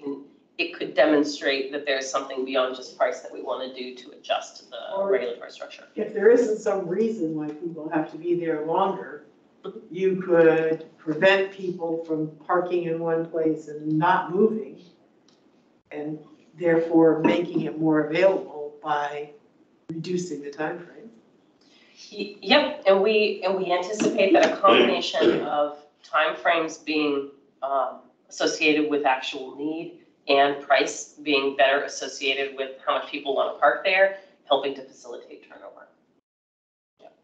it could demonstrate that there's something beyond just price that we want to do to adjust the regulatory structure. If there isn't some reason why people have to be there longer, you could prevent people from parking in one place and not moving, and therefore making it more available by reducing the time frame. Yep, and we anticipate that a combination of timeframes being associated with actual need and price being better associated with how much people want to park there, helping to facilitate turnover. Yep.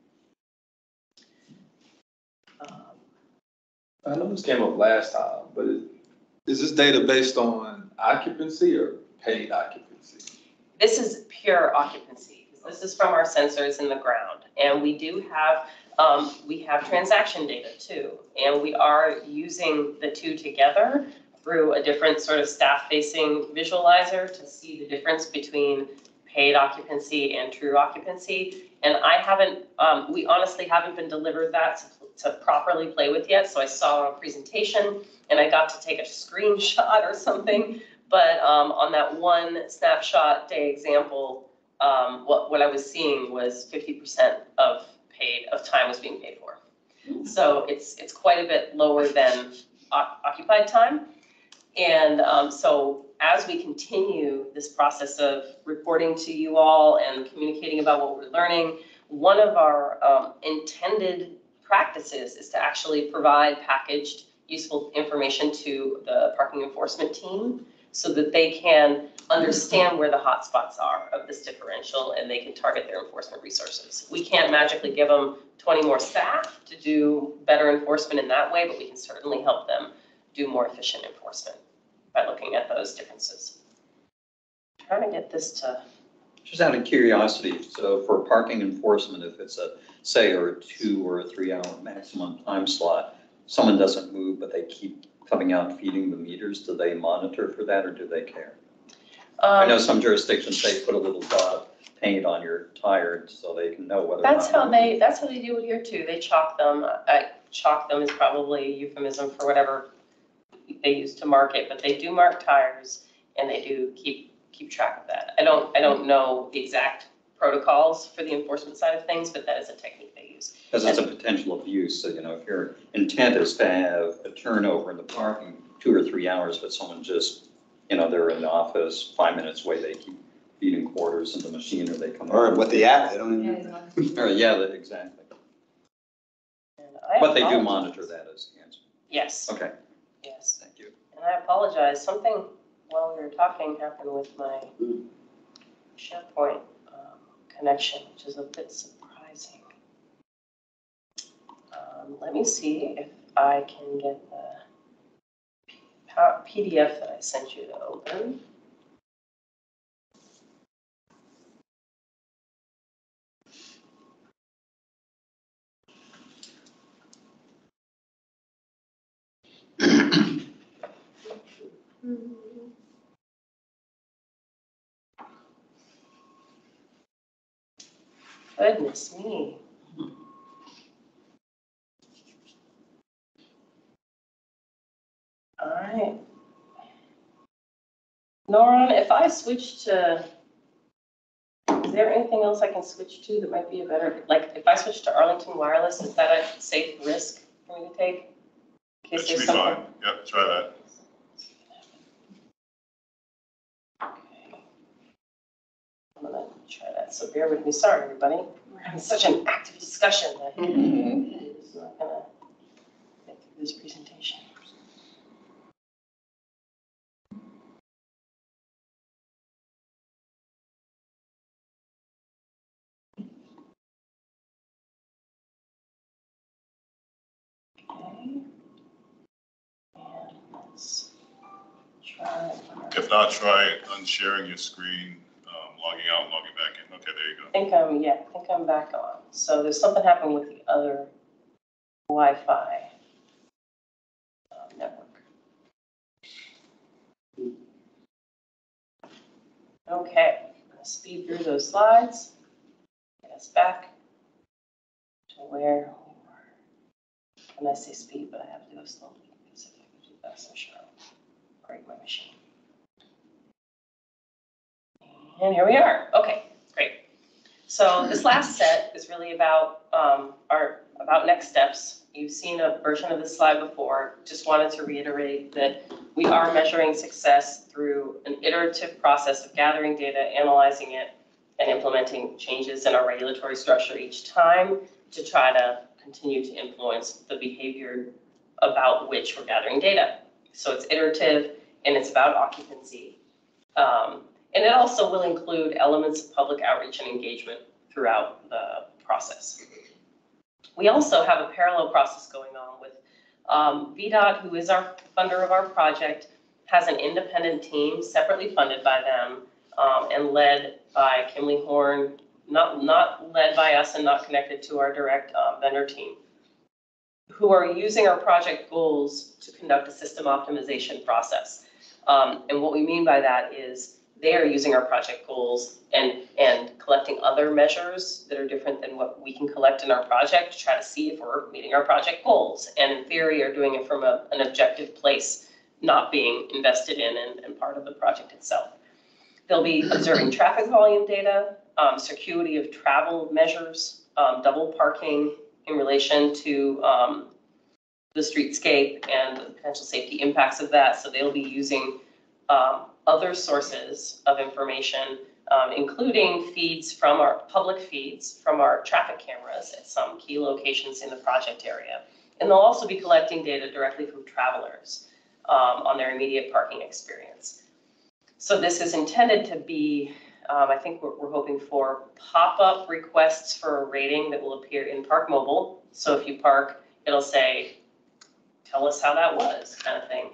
I know this came up last time, but is this data based on occupancy or paid occupancy? This is pure occupancy. This is from our sensors in the ground. And we do have, we have transaction data too. And we are using the two together through a different sort of staff-facing visualizer to see the difference between paid occupancy and true occupancy. And I haven't, we honestly haven't been delivered that to properly play with yet. So I saw a presentation and I got to take a screenshot or something. But on that one snapshot day example, what I was seeing was 50% of time was being paid for. So it's quite a bit lower than occupied time. And so as we continue this process of reporting to you all and communicating about what we're learning, one of our intended practices is to actually provide packaged useful information to the parking enforcement team so that they can understand where the hotspots are of this differential and they can target their enforcement resources. We can't magically give them 20 more staff to do better enforcement in that way, but we can certainly help them do more efficient enforcement by looking at those differences. trying to get this to, Just out of curiosity, so for parking enforcement, if it's a, say, or a 2 or a 3 hour maximum time slot, someone doesn't move, but they keep coming out feeding the meters, do they monitor for that or do they care? I know some jurisdictions, they put a little dot of paint on your tire so they can know whether or not. that's how they do it here too. They chalk them. Chalk them is probably a euphemism for whatever they use to mark it, but they do mark tires and they do keep track of that. I don't know the exact protocols for the enforcement side of things, but that is a technique they use. Because it's a potential abuse, so, you know, if your intent is to have a turnover in the parking 2 or 3 hours, but someone just, you know, they're in the office 5 minutes away, they keep feeding quarters in the machine or they come. Or with the app, they don't even. Or, yeah, exactly. But they do monitor that as the answer. Yes. Okay, Yes. thank you. And I apologize. Something while we were talking happened with my SharePoint connection, which is a bit surprising. Let me see if I can get the PDF that I sent you to open. Goodness me. All right. Noron, if I switch to, is there anything else I can switch to that might be a better, like if I switch to Arlington Wireless, is that a safe risk for me to take? In case That should there's be something. fine. Yep, try that. Okay. I'm gonna try that, so bear with me. Sorry, everybody. We're having such an active discussion that it's not gonna get through this presentation. Okay. And let's try. If not, try unsharing your screen, logging out, and logging back in. Okay, there you go. I think I'm back on. So there's something happened with the other Wi-Fi network. Okay, I'm gonna speed through those slides. Get us back to where we were. When I say speed, but I have to go slowly because if I do fast, I'm sure I'll break my machine. And here we are. Okay, great. So this last set is really about about next steps. You've seen a version of this slide before. Just wanted to reiterate that we are measuring success through an iterative process of gathering data, analyzing it, and implementing changes in our regulatory structure each time to try to continue to influence the behavior about which we're gathering data. So it's iterative and it's about occupancy. And it also will include elements of public outreach and engagement throughout the process. We also have a parallel process going on with VDOT, who is our funder of our project, has an independent team separately funded by them and led by Kimley Horn, not led by us and not connected to our direct vendor team, who are using our project goals to conduct a system optimization process. And what we mean by that is they are using our project goals and collecting other measures that are different than what we can collect in our project to try to see if we're meeting our project goals. And in theory, are doing it from an objective place, not being invested in and part of the project itself. They'll be observing traffic volume data, circuity of travel measures, double parking in relation to the streetscape and the potential safety impacts of that. So they'll be using other sources of information, including feeds from our public feeds from our traffic cameras at some key locations in the project area. And they'll also be collecting data directly from travelers on their immediate parking experience. So this is intended to be, I think we're hoping for pop-up requests for a rating that will appear in Park Mobile. So if you park, it'll say, tell us how that was, kind of thing.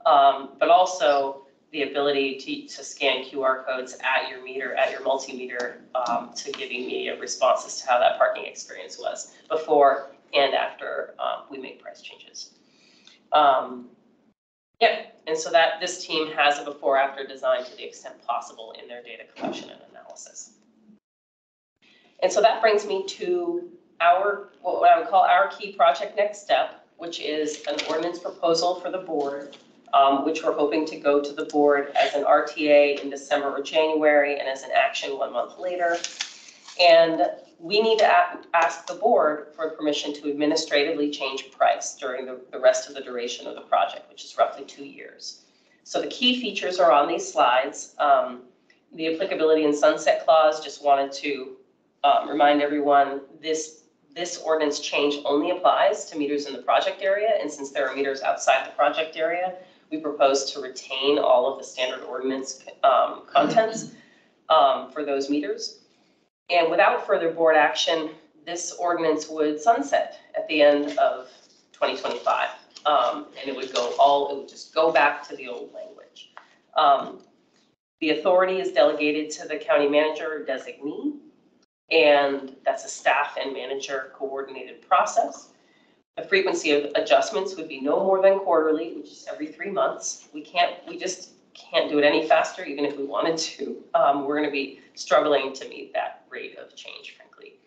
But also, the ability to scan QR codes at your meter, at your multimeter, to give immediate responses to how that parking experience was before and after we make price changes. Yeah, and so that this team has a before-after design to the extent possible in their data collection and analysis. And so that brings me to what I would call our key project next step, which is an ordinance proposal for the board, which we're hoping to go to the board as an RTA in December or January and as an action 1 month later. And we need to ask the board for permission to administratively change price during the rest of the duration of the project, which is roughly 2 years. So the key features are on these slides. The applicability and sunset clause, just wanted to remind everyone, this ordinance change only applies to meters in the project area. And since there are meters outside the project area, we propose to retain all of the standard ordinance contents for those meters. And without further board action, this ordinance would sunset at the end of 2025. And it would just go back to the old language. The authority is delegated to the county manager or designee, and that's a staff and manager coordinated process. The frequency of adjustments would be no more than quarterly, which is every 3 months. We just can't do it any faster, even if we wanted to. We're going to be struggling to meet that rate of change, frankly.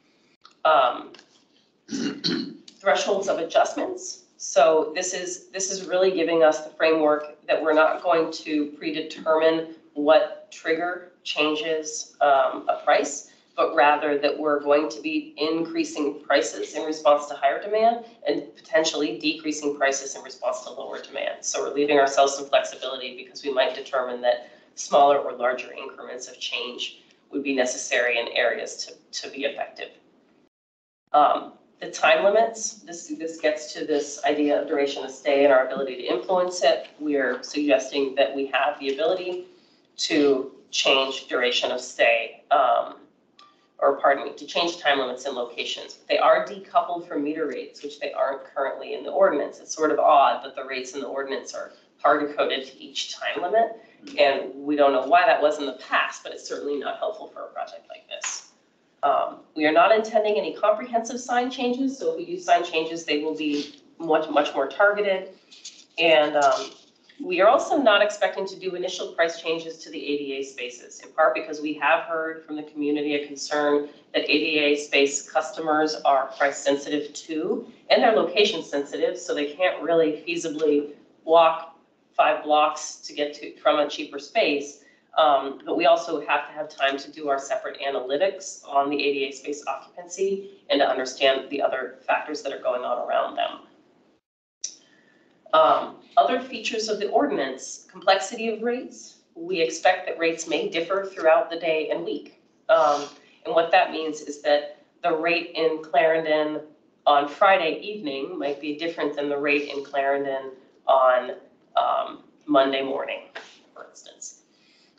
Thresholds of adjustments. So this is really giving us the framework that we're not going to predetermine what trigger changes a price, but rather that we're going to be increasing prices in response to higher demand and potentially decreasing prices in response to lower demand. So we're leaving ourselves some flexibility because we might determine that smaller or larger increments of change would be necessary in areas to be effective. The time limits, this gets to this idea of duration of stay and our ability to influence it. We're suggesting that we have the ability to change duration of stay, to change time limits and locations. They are decoupled from meter rates, which they aren't currently in the ordinance. It's sort of odd that the rates in the ordinance are hard-coded to each time limit. And we don't know why that was in the past, but it's certainly not helpful for a project like this. We are not intending any comprehensive sign changes. So if we do sign changes, they will be much more targeted. And we are also not expecting to do initial price changes to the ADA spaces, in part because we have heard from the community a concern that ADA space customers are price sensitive too, and they're location sensitive, so they can't really feasibly walk 5 blocks to get from a cheaper space. But we also have to have time to do our separate analytics on the ADA space occupancy and to understand the other factors that are going on around them. Other features of the ordinance, complexity of rates. We expect that rates may differ throughout the day and week. And what that means is that the rate in Clarendon on Friday evening might be different than the rate in Clarendon on Monday morning, for instance.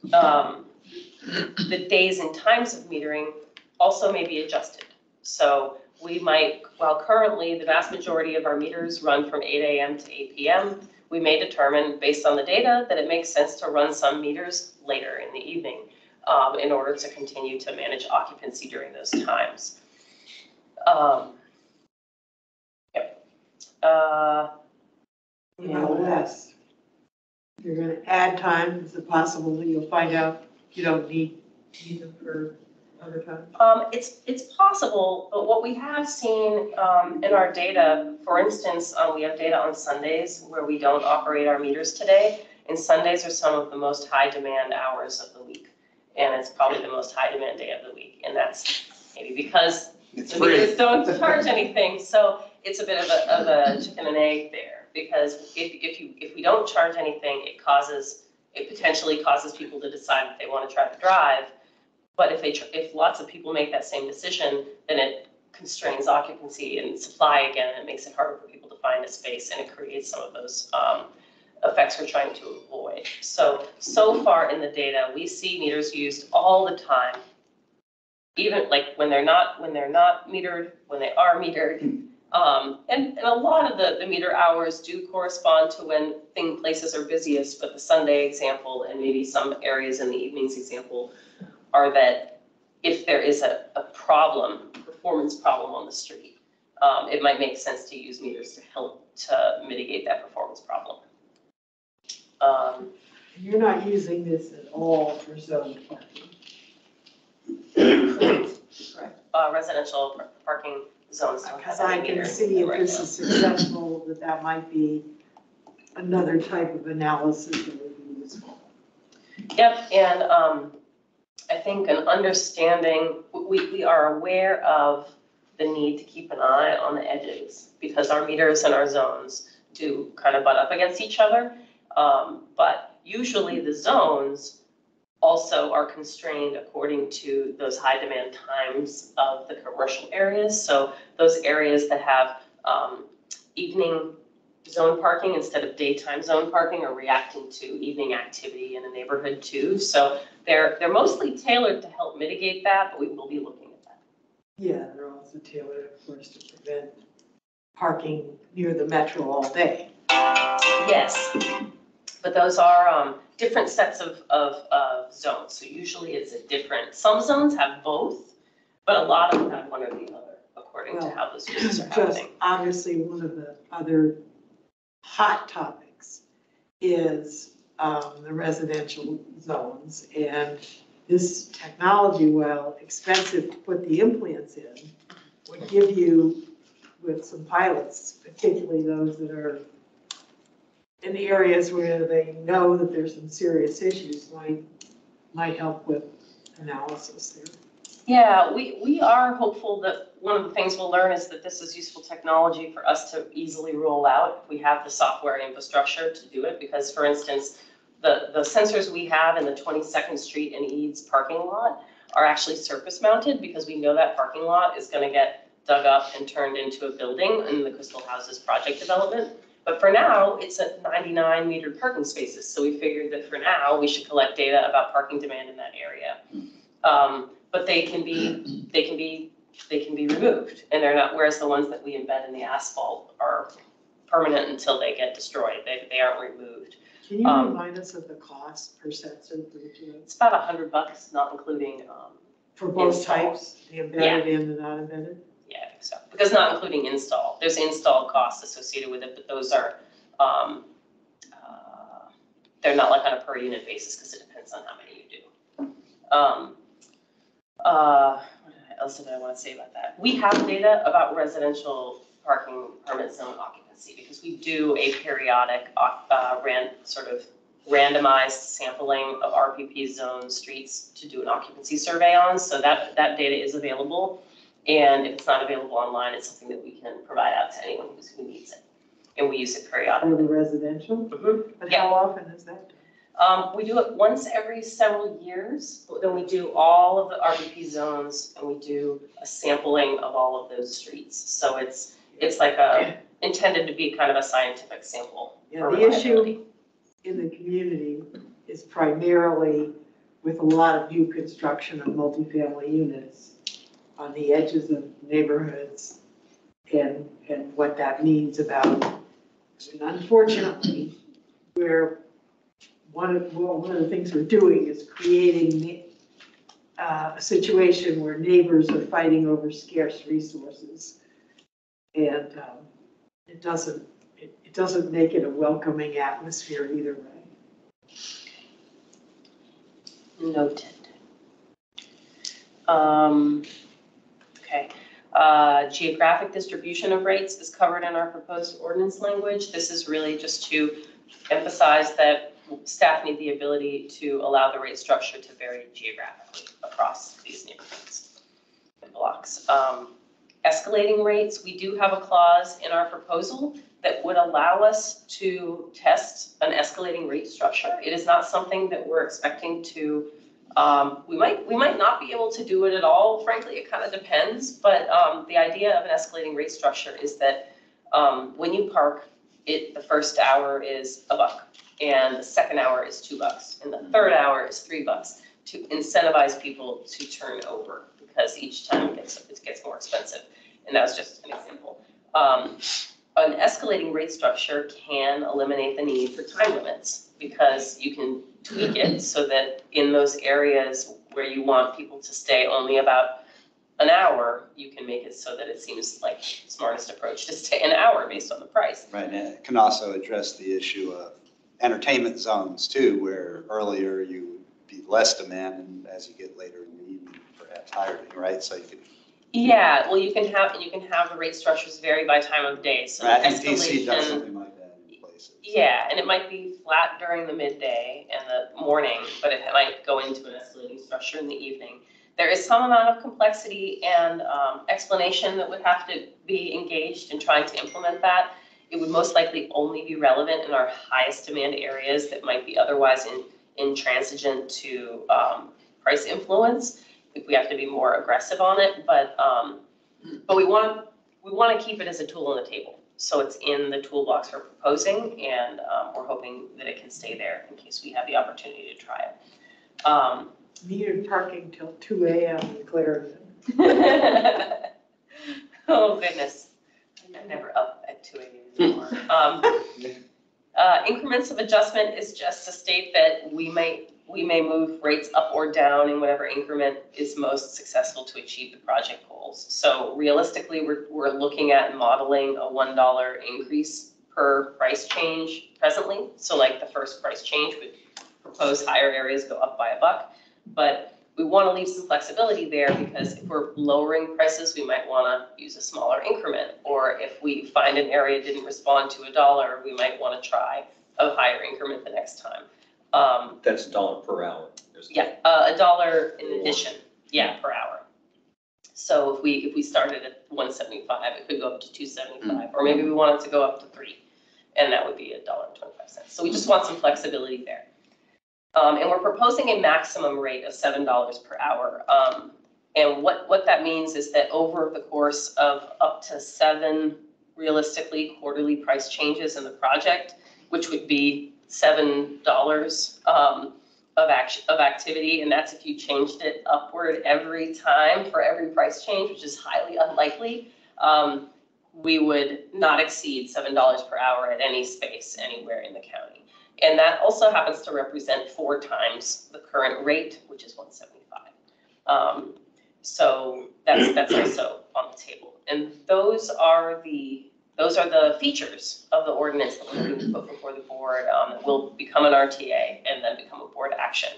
The days and times of metering also may be adjusted. So we might, while currently the vast majority of our meters run from 8 a.m. to 8 p.m., we may determine based on the data that it makes sense to run some meters later in the evening in order to continue to manage occupancy during those times. Less. If you're going to add time, is it possible that you'll find out you don't need them for other time? It's possible, but what we have seen in our data, for instance, we have data on Sundays where we don't operate our meters today, and Sundays are some of the most high demand hours of the week, and it's probably the most high demand day of the week, and that's maybe because the meters don't charge anything, so it's a bit of a chicken and egg there, because if we don't charge anything, it potentially causes people to decide that they want to try to drive. But if lots of people make that same decision, then it constrains occupancy and supply again, and it makes it harder for people to find a space, and it creates some of those effects we're trying to avoid. So far in the data, we see meters used all the time, even like when they're not metered, when they are metered, And a lot of the meter hours do correspond to when places are busiest, but the Sunday example and maybe some areas in the evenings example are that if there is a performance problem on the street, it might make sense to use meters to help to mitigate that performance problem. You're not using this at all for zone parking. Correct. Residential parking zones don't Because have I any can meter see if right this now. is successful, that might be another type of analysis that would be useful. Yep, and I think an understanding, we are aware of the need to keep an eye on the edges because our meters and our zones do kind of butt up against each other. But usually the zones also are constrained according to those high demand times of the commercial areas. So those areas that have evening zone parking instead of daytime zone parking are reacting to evening activity in the neighborhood too. So they're mostly tailored to help mitigate that, but we will be looking at that. Yeah, they're also tailored, of course, to prevent parking near the metro all day. Yes, but those are different sets of zones. So usually it's a different, some zones have both, but a lot of them have one or the other according to how those uses are happening. Obviously, one of the other hot topics is the residential zones. And this technology, while expensive to put the implants in, would give you, with some pilots, particularly those that are in areas where they know that there's some serious issues, might help with analysis there. Yeah, we are hopeful that one of the things we'll learn is that this is useful technology for us to easily roll out if we have the software infrastructure to do it. Because for instance, the sensors we have in the 22nd Street and Eads parking lot are actually surface mounted because we know that parking lot is going to get dug up and turned into a building in the Crystal Houses project development. But for now, it's at 99 metered parking spaces. So we figured that for now, we should collect data about parking demand in that area. But they can be removed, and they're not. Whereas the ones that we embed in the asphalt are permanent until they get destroyed. They aren't removed. Can you remind us of the cost per sensor for the two? It's about $100, not including for both install. Types, the embedded and the not embedded. Yeah, I think so. Because not including install. There's install costs associated with it, but those are they're not like on a per unit basis because it depends on how many you do. What else did I want to say about that? We have data about residential parking permit zone occupancy because we do a periodic sort of randomized sampling of RPP zone streets to do an occupancy survey on. So that data is available. And if it's not available online, it's something that we can provide out to anyone who needs it. And we use it periodically. For the residential? Mm-hmm. But how often is that done? We do it once every several years. Then we do all of the RVP zones and we do a sampling of all of those streets. So it's like intended to be kind of a scientific sample. Yeah, the issue in the community is primarily with a lot of new construction of multifamily units on the edges of neighborhoods and what that means about, and unfortunately, where one of the things we're doing is creating a situation where neighbors are fighting over scarce resources. And it doesn't make it a welcoming atmosphere either way. Noted. Okay. Geographic distribution of rates is covered in our proposed ordinance language. This is really just to emphasize that staff need the ability to allow the rate structure to vary geographically across these neighborhoods and blocks. Escalating rates, we do have a clause in our proposal that would allow us to test an escalating rate structure. It is not something that we're expecting to, we might not be able to do it at all. Frankly, it kind of depends, but the idea of an escalating rate structure is that when you park, the first hour is $1, and the second hour is $2, and the third hour is $3 to incentivize people to turn over because each time it gets more expensive. And that was just an example. An escalating rate structure can eliminate the need for time limits because you can tweak it so that in those areas where you want people to stay only about an hour, you can make it so that it seems like the smartest approach to stay an hour based on the price. Right, and it can also address the issue of entertainment zones too, where earlier you would be less demand, and as you get later in the evening, perhaps higher, right? So you could. Yeah, well, you can have the rate structures vary by time of day, so Right, I think DC does escalation. something like that in places. Yeah, and it might be flat during the midday and the morning, but it might go into an escalating structure in the evening. There is some amount of complexity and explanation that would have to be engaged in trying to implement that. It would most likely only be relevant in our highest demand areas that might be otherwise intransigent to price influence, if we have to be more aggressive on it, but we want to keep it as a tool on the table. So it's in the toolbox we're proposing, and we're hoping that it can stay there in case we have the opportunity to try it. Needed parking till 2 a.m. in Clarion. Oh, goodness. I'm never up at 2 a.m. anymore. Increments of adjustment is just to state that we may move rates up or down in whatever increment is most successful to achieve the project goals. So realistically, we're looking at modeling a $1 increase per price change presently. So like the first price change would propose higher areas go up by $1, but we want to leave some flexibility there because if we're lowering prices, we might want to use a smaller increment. Or if we find an area didn't respond to $1, we might want to try a higher increment the next time. That's $1 per hour. Yeah, $1 in addition, yeah, per hour. So if we started at 175, it could go up to 275, or maybe we want it to go up to 3, and that would be $1.25. So we just want some flexibility there. And we're proposing a maximum rate of $7 per hour. And what that means is that over the course of up to 7 realistically quarterly price changes in the project, which would be $7 of activity, and that's if you changed it upward every time for every price change, which is highly unlikely, we would not exceed $7 per hour at any space anywhere in the county. And that also happens to represent 4 times the current rate, which is $175. So that's also on the table. And those are the features of the ordinance that we're going to put before the board that will become an RTA and then become a board action.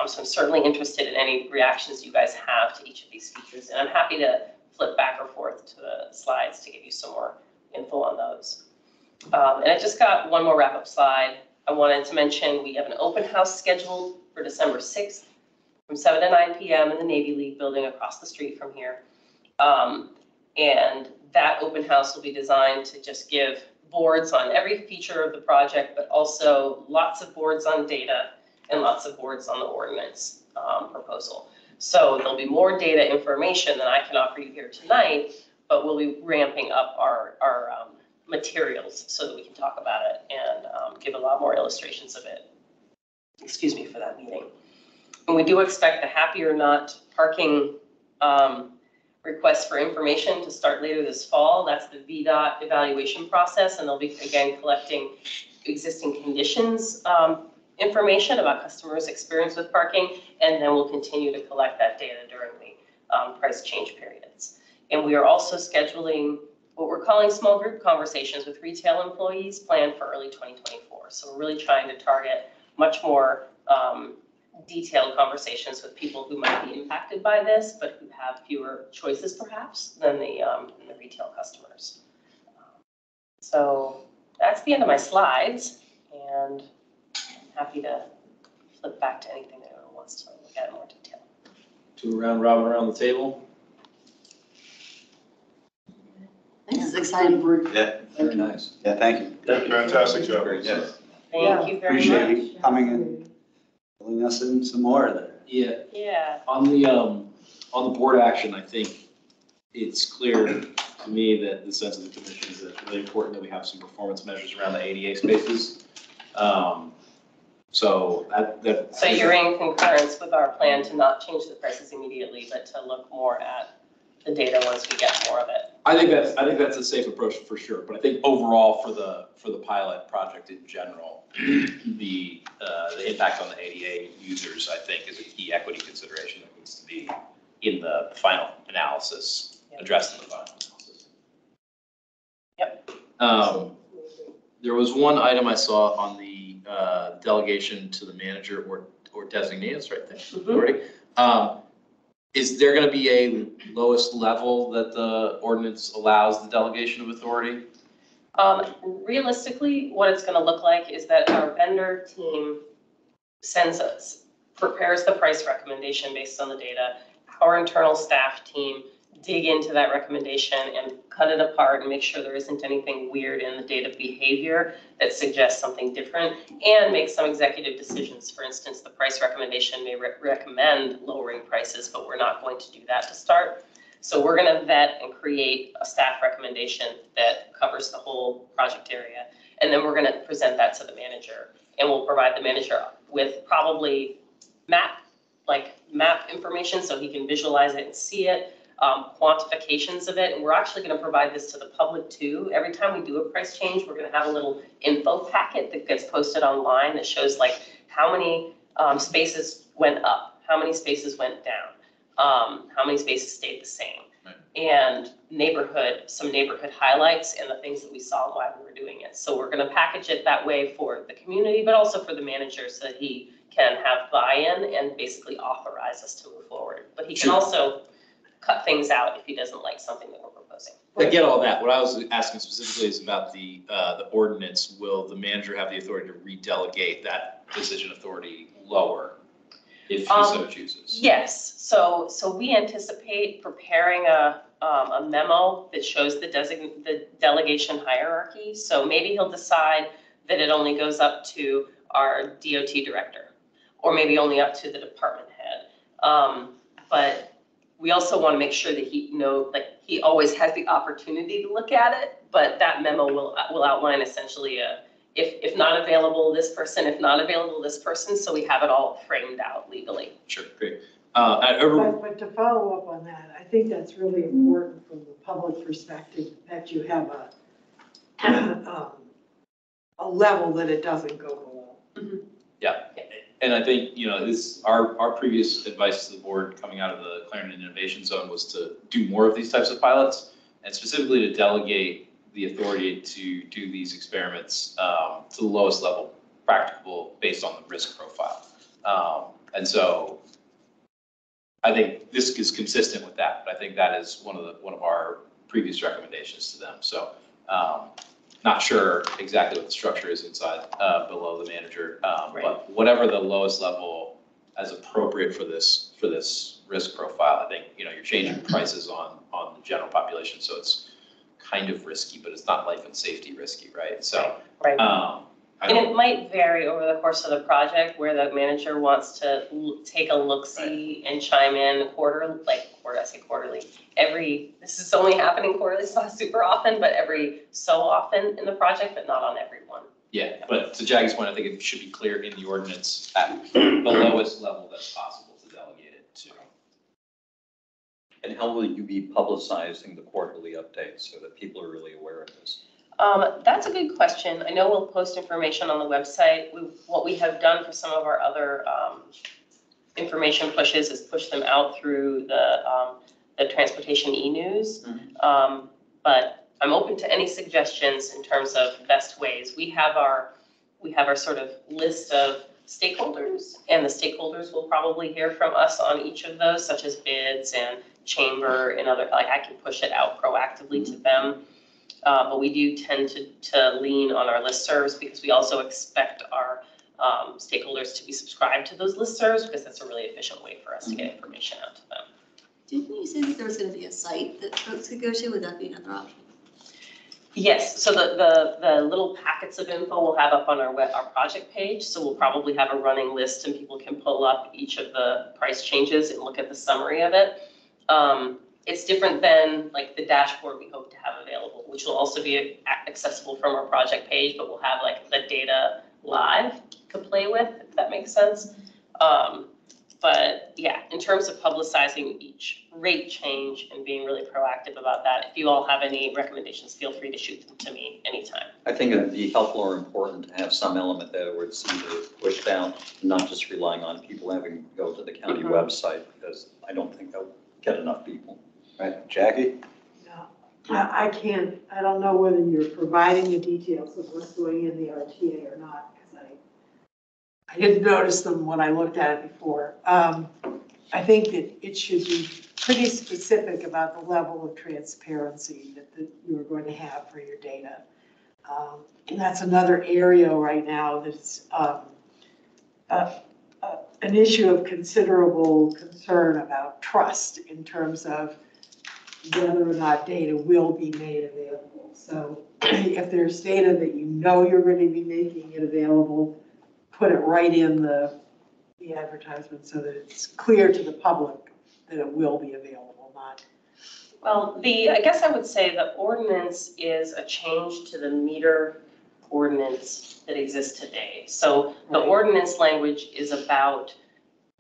So I'm certainly interested in any reactions you guys have to each of these features, and I'm happy to flip back or forth to the slides to give you some more info on those. And I just got one more wrap-up slide. I wanted to mention we have an open house scheduled for December 6th from 7 to 9 p.m. in the Navy League building across the street from here. And that open house will be designed to just give boards on every feature of the project, but also lots of boards on data and lots of boards on the ordinance proposal. So there'll be more data information than I can offer you here tonight, but we'll be ramping up our materials so that we can talk about it and give a lot more illustrations of it. Excuse me for that meeting. And we do expect the happy or not parking requests for information to start later this fall. That's the VDOT evaluation process, and they'll be again collecting existing conditions information about customers' experience with parking, and then we'll continue to collect that data during the price change periods. And we are also scheduling what we're calling small group conversations with retail employees planned for early 2024. So we're really trying to target much more detailed conversations with people who might be impacted by this, but who have fewer choices perhaps than the retail customers. So that's the end of my slides, and I'm happy to flip back to anything that anyone wants to look at in more detail. 2 round robin around the table. This is exciting. Yeah, Very nice. yeah, thank you. Fantastic job. Yeah. Thank you very much. Appreciate you coming and filling us in some more there. Yeah. Yeah. On the board action, I think it's clear to me that the sense of the commission is that it's really important that we have some performance measures around the ADA spaces. So that. So you're in concurrence with our plan to not change the prices immediately, but to look more at the data once we get more of it. I think that's a safe approach for sure, but I think overall for the pilot project in general, the impact on the ADA users, I think, is a key equity consideration that needs to be in the final analysis, addressed in the final analysis. Yep. There was one item I saw on the delegation to the manager or designee, it's right there, already. Is there gonna be a lowest level that the ordinance allows the delegation of authority? Realistically, what it's gonna look like is that our vendor team prepares the price recommendation based on the data. Our internal staff team dig into that recommendation and cut it apart and make sure there isn't anything weird in the data behavior that suggests something different, and make some executive decisions. For instance, the price recommendation may recommend lowering prices, but we're not going to do that to start. So we're gonna vet and create a staff recommendation that covers the whole project area. And then we're gonna present that to the manager, and we'll provide the manager with probably map information so he can visualize it and see it. Quantifications of it, and we're actually going to provide this to the public too. Every time we do a price change, we're going to have a little info packet that gets posted online that shows like how many spaces went up, how many spaces went down, how many spaces stayed the same, and some neighborhood highlights and the things that we saw while we were doing it. So we're going to package it that way for the community, but also for the manager so that he can have buy-in and basically authorize us to move forward. But he can also cut things out if he doesn't like something that we're proposing. I get all that. What I was asking specifically is about the ordinance. Will the manager have the authority to redelegate that decision authority lower if he so chooses? Yes. So we anticipate preparing a memo that shows the delegation hierarchy. So maybe he'll decide that it only goes up to our DOT director, or maybe only up to the department head. But we also want to make sure that he always has the opportunity to look at it, but that memo will outline essentially if not available, this person, if not available, this person, so we have it all framed out legally. Sure, great. But to follow up on that, I think that's really important from the public perspective, that you have a level that it doesn't go below. Mm-hmm. Yeah. And I think, our previous advice to the board coming out of the Clarendon Innovation Zone was to do more of these types of pilots, and specifically to delegate the authority to do these experiments to the lowest level practicable based on the risk profile. And so I think this is consistent with that, but I think that is one of our previous recommendations to them. So not sure exactly what the structure is inside below the manager, but whatever the lowest level as appropriate for this risk profile. I think you're changing prices on the general population, so it's kind of risky, but it's not life and safety risky, right? So and it might vary over the course of the project where the manager wants to take a look-see and chime in quarterly. This is only happening quarterly, it's not super often, but every so often in the project, but not on every one. Yeah, but to Jackie's point, I think it should be clear in the ordinance at the lowest level that's possible to delegate it to. And how will you be publicizing the quarterly updates so that people are really aware of this? That's a good question. I know we'll post information on the website. What we have done for some of our other information pushes is push them out through the transportation e-news. Mm-hmm. But I'm open to any suggestions in terms of best ways. We have our sort of list of stakeholders, and the stakeholders will probably hear from us on each of those, such as bids and chamber and other, I can push it out proactively to them. But we do tend to lean on our listservs because we also expect our stakeholders to be subscribed to those listservs, because that's a really efficient way for us to get information out to them. Didn't you say that there was going to be a site that folks could go to? Would that be another option? Yes, so the little packets of info we'll have up on our project page. So we'll probably have a running list and people can pull up each of the price changes and look at the summary of it. It's different than like the dashboard we hope to have available, which will also be accessible from our project page, but we'll have like the data live to play with, if that makes sense. But yeah, in terms of publicizing each rate change and being really proactive about that, if you all have any recommendations, feel free to shoot them to me anytime. I think it'd be helpful or important to have some element that would see the pushed out, not just relying on people having to go to the county website, because I don't think they'll get enough people. Right, Jackie? I can't, I don't know whether you're providing the details of what's going in the RTA or not, because I didn't notice them when I looked at it before. I think that it should be pretty specific about the level of transparency that you're going to have for your data. And that's another area right now that's an issue of considerable concern about trust in terms of whether or not data will be made available. So if there's data that you know you're going to be making it available, put it right in the advertisement so that it's clear to the public that it will be available, not. Well, I guess I would say the ordinance is a change to the meter ordinance that exists today. So the ordinance language is about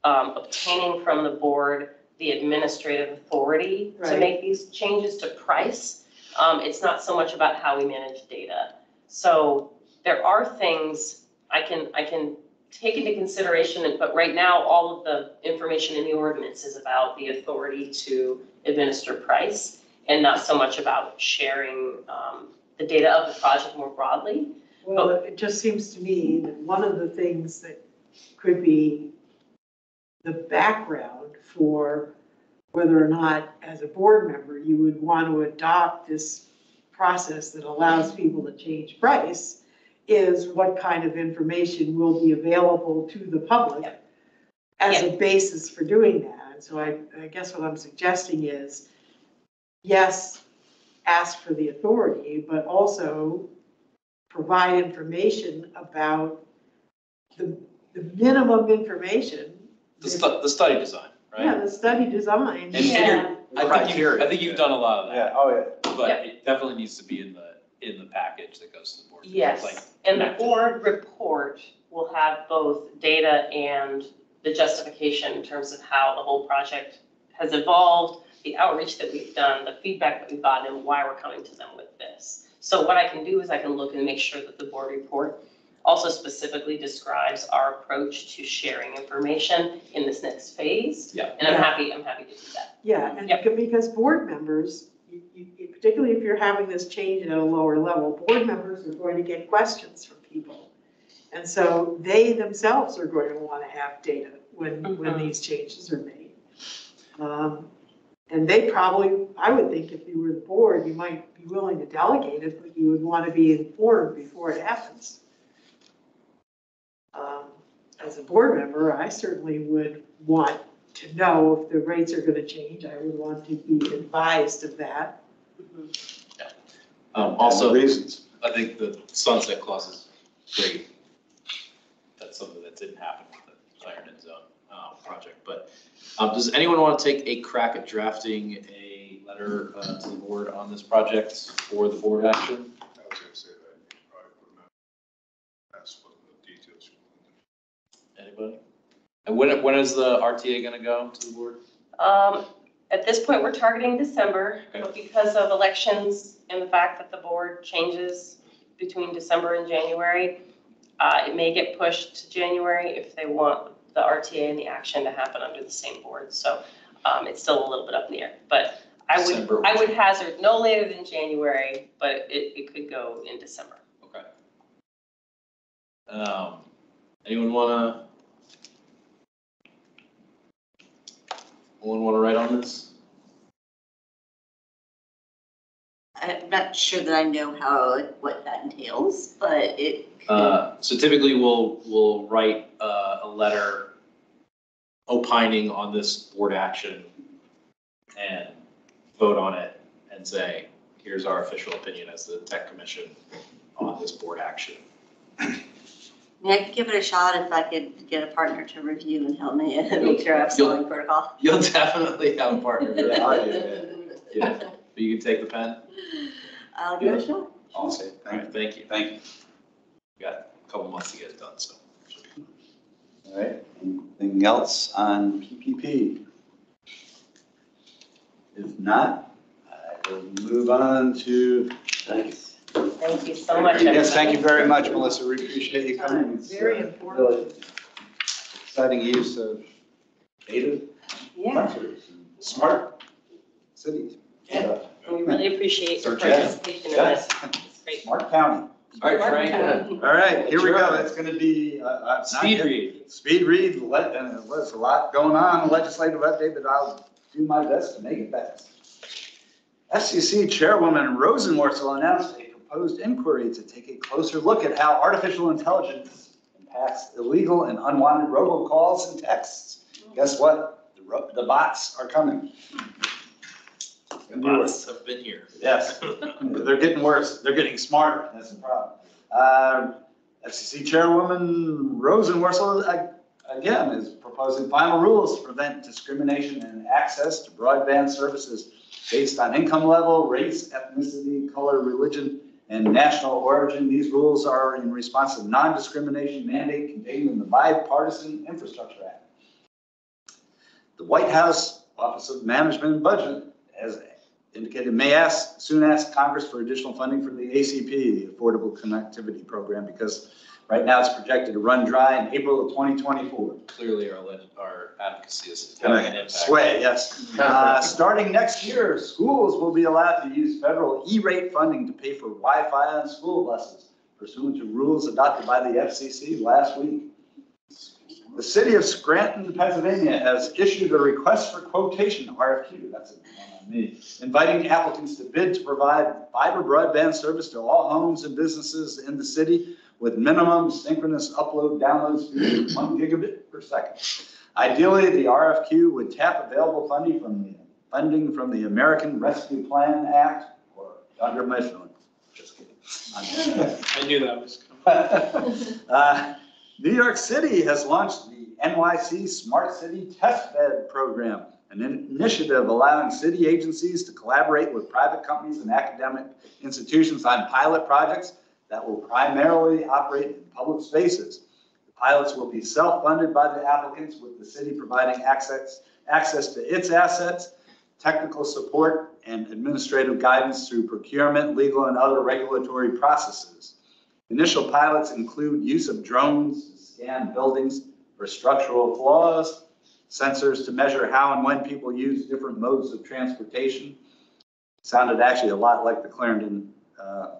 obtaining from the board the administrative authority to make these changes to price. It's not so much about how we manage data. So there are things I can take into consideration, but right now all of the information in the ordinance is about the authority to administer price and not so much about sharing the data of the project more broadly. Well, it just seems to me that one of the things that could be the background for whether or not, as a board member, you would want to adopt this process that allows people to change price is what kind of information will be available to the public as a basis for doing that. And so I guess what I'm suggesting is, yes, ask for the authority, but also provide information about the minimum information. The study design, right? Yeah, the study design. I think you've done a lot of that. Yeah, oh yeah. But it definitely needs to be in the package that goes to the board. Yes, Like, and the board report will have both data and the justification in terms of how the whole project has evolved, the outreach that we've done, the feedback that we've gotten, and why we're coming to them with this. So what I can do is I can look and make sure that the board report also specifically describes our approach to sharing information in this next phase. Yeah. And I'm happy to do that. Yeah, and because board members, particularly if you're having this change at a lower level, board members are going to get questions from people. And so they themselves are going to want to have data when these changes are made. And they probably, I would think if you were the board, you might be willing to delegate it, but you would want to be informed before it happens. As a board member, I certainly would want to know if the rates are going to change. I would want to be advised of that. Also, reasons. I think the sunset clause is great. That's something that didn't happen with the Clarendon Zone project. But does anyone want to take a crack at drafting a letter to the board on this project for the board action? I was going to say that you probably put them out. That's what the details. Anybody? And when is the RTA going to go to the board? At this point, we're targeting December, but because of elections and the fact that the board changes between December and January, it may get pushed to January if they want the RTA and the action to happen under the same board. So it's still a little bit up in the air, but I would hazard no later than January, but it could go in December. Okay. Anyone want to write on this? I'm not sure that I know what that entails, but it. So typically we'll write a letter opining on this board action and vote on it and say, here's our official opinion as the tech commission on this board action. I mean, I could give it a shot if I could get a partner to review and help me make sure I'm following protocol. You'll definitely have a partner. Yeah. But you can take the pen. I'll give it a shot. Awesome. All right, thank you. Thank you. We got a couple months to get it done, so. All right, anything else on PPP? If not, I will move on to. Thank you so much. Yes, thank you everybody. very much, Melissa. We appreciate you coming. It's, Very important. really exciting use of data, Yeah. sensors, and smart cities. Yeah. We really appreciate your So, Jen, participation in yeah. this. It's great. Smart County. All right, Frank. All right, here we go. It's going to be Speed read. Speed read. And there's a lot going on, legislative update, but I'll do my best to make it fast. FCC Chairwoman Rosenworcel announced a proposed inquiry to take a closer look at how artificial intelligence impacts illegal and unwanted robocalls and texts. Guess what? The bots are coming. The bots have been here. Yes, they're getting worse. They're getting smarter. That's the problem. FCC Chairwoman Rosenworcel, again, is proposing final rules to prevent discrimination and access to broadband services based on income level, race, ethnicity, color, religion, and national origin. These rules are in response to the non-discrimination mandate contained in the Bipartisan Infrastructure Act. The White House Office of Management and Budget has indicated may soon ask Congress for additional funding for the ACP, the Affordable Connectivity Program, because right now it's projected to run dry in April of 2024. Clearly, our advocacy is having an impact. Sway, yes. Starting next year, schools will be allowed to use federal E-rate funding to pay for Wi-Fi on school buses, pursuant to rules adopted by the FCC last week. The city of Scranton, Pennsylvania has issued a request for quotation, RFQ, that's it, on me, inviting applicants to bid to provide fiber broadband service to all homes and businesses in the city with minimum synchronous upload download speed of 1 gigabit per second. Ideally, the RFQ would tap available funding from the American Rescue Plan Act or under Michigan. Just kidding. I knew that was coming. New York City has launched the NYC Smart City Test Bed Program, an initiative allowing city agencies to collaborate with private companies and academic institutions on pilot projects that will primarily operate in public spaces. The pilots will be self-funded by the applicants, with the city providing access to its assets, technical support, and administrative guidance through procurement, legal, and other regulatory processes. Initial pilots include use of drones to scan buildings for structural flaws, sensors to measure how and when people use different modes of transportation. Sounded actually a lot like the Clarendon,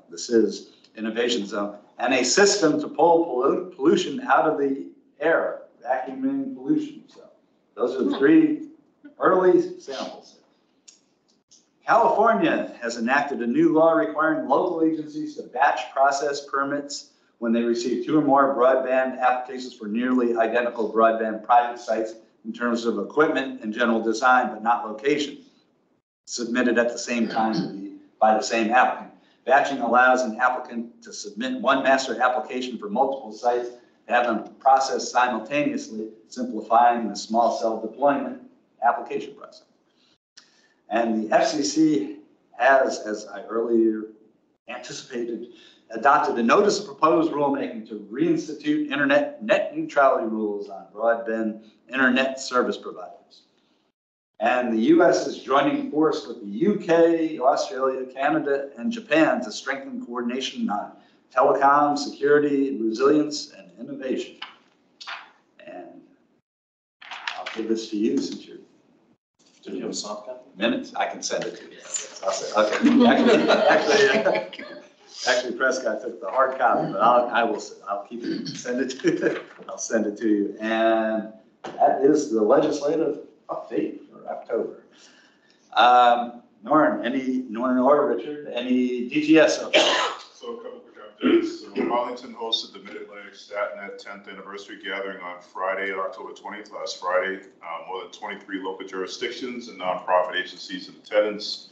the CIS Innovation Zone, and a system to pull pollution out of the air, vacuuming pollution. So those are the 3 early samples. California has enacted a new law requiring local agencies to batch process permits when they receive 2 or more broadband applications for nearly identical broadband private sites in terms of equipment and general design, but not location, submitted at the same time by the same applicant. Batching allows an applicant to submit one master application for multiple sites, have them processed simultaneously, simplifying the small cell deployment application process. And the FCC has, as I earlier anticipated, adopted a notice of proposed rulemaking to reinstitute internet net neutrality rules on broadband internet service providers. And the U.S. is joining force with the UK, Australia, Canada, and Japan to strengthen coordination on telecom, security, resilience, and innovation. And I'll give this to you since you're. Do you have a soft copy? Minutes, I can send it to you. I'll say, okay. Actually, Prescott took the hard copy, but I'll keep it, send it to you. I'll send it to you. And that is the legislative update for October. Norman or Richard, any DGS updates? So a couple quick updates. So Arlington hosted the Mid-Atlantic StatNet 10th anniversary gathering on Friday, October 20th, last Friday. More than 23 local jurisdictions and nonprofit agencies in attendance.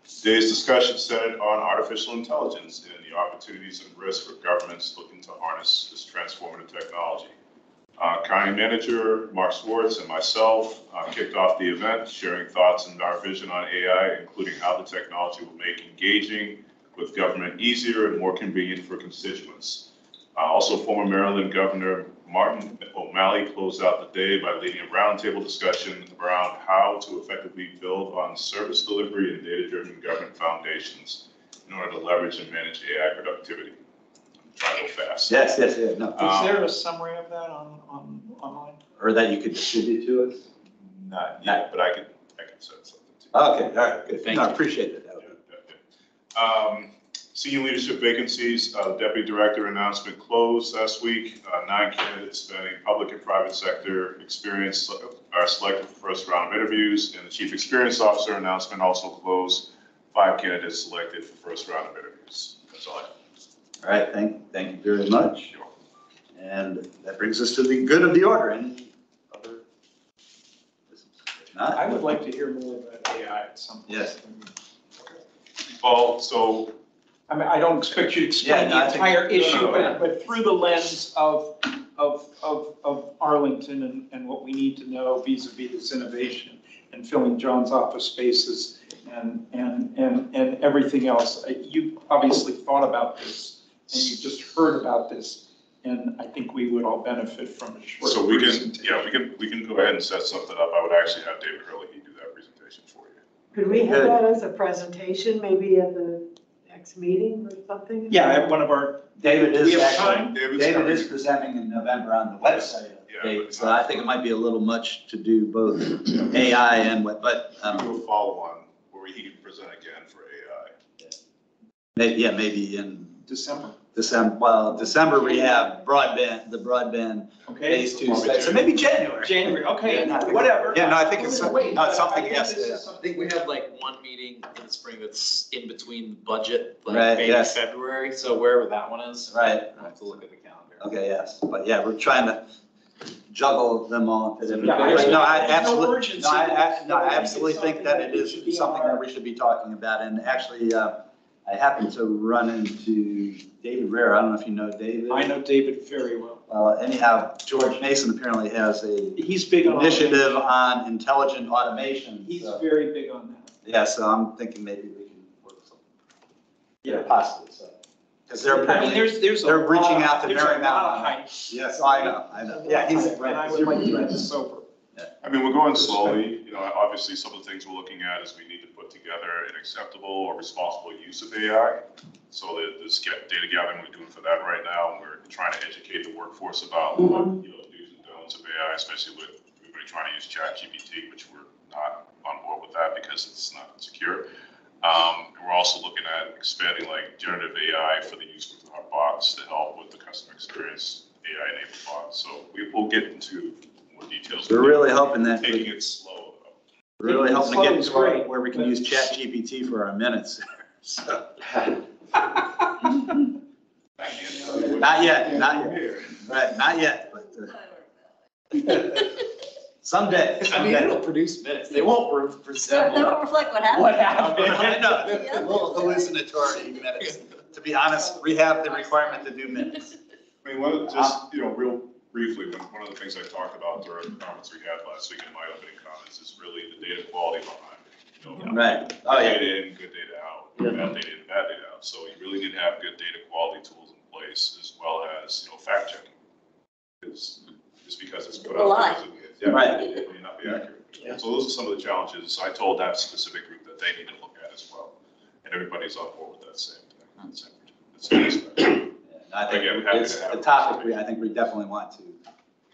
Today's discussion centered on artificial intelligence and the opportunities and risks for governments looking to harness this transformative technology. County Manager Mark Swartz and myself kicked off the event, sharing thoughts and our vision on AI, including how the technology will make engaging with government easier and more convenient for constituents. Also, former Maryland Governor Martin O'Malley closed out the day by leading a roundtable discussion around how to effectively build on service delivery and data-driven government foundations in order to leverage and manage AI productivity. I'm trying to go fast. Yes, no. Is there a summary of that online? Or that you could distribute to us? Not yet, but I can send something to you. Okay, all right, good. Thank No, I you. appreciate it. Senior leadership vacancies, deputy director announcement closed last week. 9 candidates spanning public and private sector experience are selected for first round of interviews, and the chief experience officer announcement also closed. 5 candidates selected for first round of interviews. That's all I have. All right, thank you very much. And that brings us to the good of the order. Any other business? If not, I would like to hear more about AI at some point. Yes. Well, so I mean, I don't expect you to explain Yeah, no, I the think- entire issue, No. but through the lens of Arlington and what we need to know vis-a-vis this innovation and filling John's office spaces and everything else. You obviously thought about this and you just heard about this, and I think we would all benefit from a short so we can, presentation. yeah, we can go ahead and set something up. I would actually have David Hurley do that presentation for you. Could we have that as a presentation, maybe at the next meeting or something? Yeah, at one of our, David do we is have actually, time? David is presenting in November on the website. Yeah, Dave, but- so I think it might be a little much to do both AI and what, but, Do a follow-on where he can present again for AI. maybe in December. December we have the broadband Okay. phase 2 study, so maybe January. January, okay, Yeah, no, whatever. Yeah, no, I think it's, Wait, no, it's but something, I think yes. this is Yeah. I something think we have like one meeting in the spring that's in between the budget, like Right, maybe yes. February, so wherever that one is. Right. I have to look at the calendar. Okay, yes, but yeah, we're trying to juggle them all. Yeah, No, I there's no absolutely, urgency. no, I absolutely think that it should be is something on our- that we should be talking about. And actually, I happened to run into David Rare. I don't know if you know David. I know David very well. Anyhow, George Mason apparently has a He's big on. initiative on intelligent automation. He's so- very big on that. Yeah, so I'm thinking maybe we can work something. Yeah, possibly, so. Because they're I mean, apparently, there's a they're lot reaching of- out to there's a Marymount lot of on hype. yes, I know. Yeah, he's And right. I would like to keep this over. I mean, we're going slowly, you know, obviously some of the things we're looking at is we need to put together an acceptable or responsible use of AI. So the data gathering we're doing for that right now, and we're trying to educate the workforce about what, you know, do's and don'ts of AI, especially with everybody trying to use ChatGPT, which we're not on board with that because it's not secure. And we're also looking at expanding like generative AI for the use of our bots to help with the customer experience, AI enabled bots. So we'll get into more details. We're really hoping that, Taking it slow though. we're really hoping to get Slow's to great, where we can but- use ChatGPT for our minutes. So, not yet, right, not yet, but someday. I mean, it'll produce minutes, they won't They resemble don't reflect what happened. what happened. I know, a little hallucinatory minutes. To be honest, we have the requirement to do minutes. I mean, just, you know, real briefly, one of the things I talked about during the conference we had last week in my opening comments is really the data quality behind it. You know, Right, oh good yeah. data in, good data out, bad data in, bad data out. So you really need to have good data quality tools in place as well as, you know, fact checking. Because just because it's put out. Lie. There doesn't- yeah, Right. it may not be accurate. So those are some of the challenges I told that specific group that they need to look at as well. And everybody's on board with that same thing. Same aspect. I think Again, we're happy it's to have the a topic I think we definitely want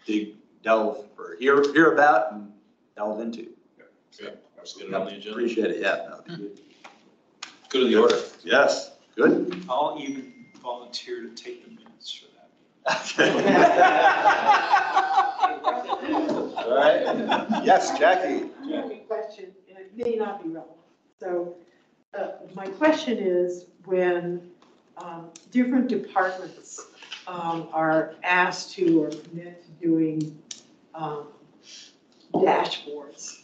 to delve or hear about and delve into. Yeah, absolutely. Get it on the agenda. Appreciate it, yeah. That'd be good. Go to the order. Yes, good. I'll even volunteer to take the minutes for that. All right. Yes, Jackie. Question, and it may not be relevant. So, my question is, when different departments are asked to or commit to doing dashboards,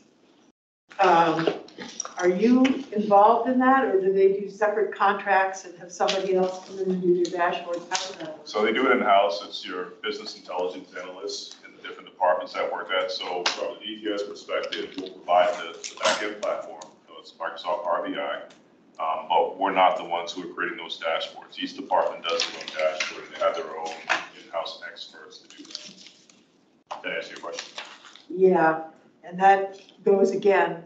are you involved in that, or do they do separate contracts and have somebody else come in and do their dashboards? How does that work? So they do it in-house. It's your business intelligence analysts in the different departments I work at. So from the ETS perspective, we'll provide the backend platform. So it's Microsoft RBI. But we're not the ones who are creating those dashboards. Each department does their own dashboard. They have their own in-house experts to do that. That answer your question? Yeah, and that goes again.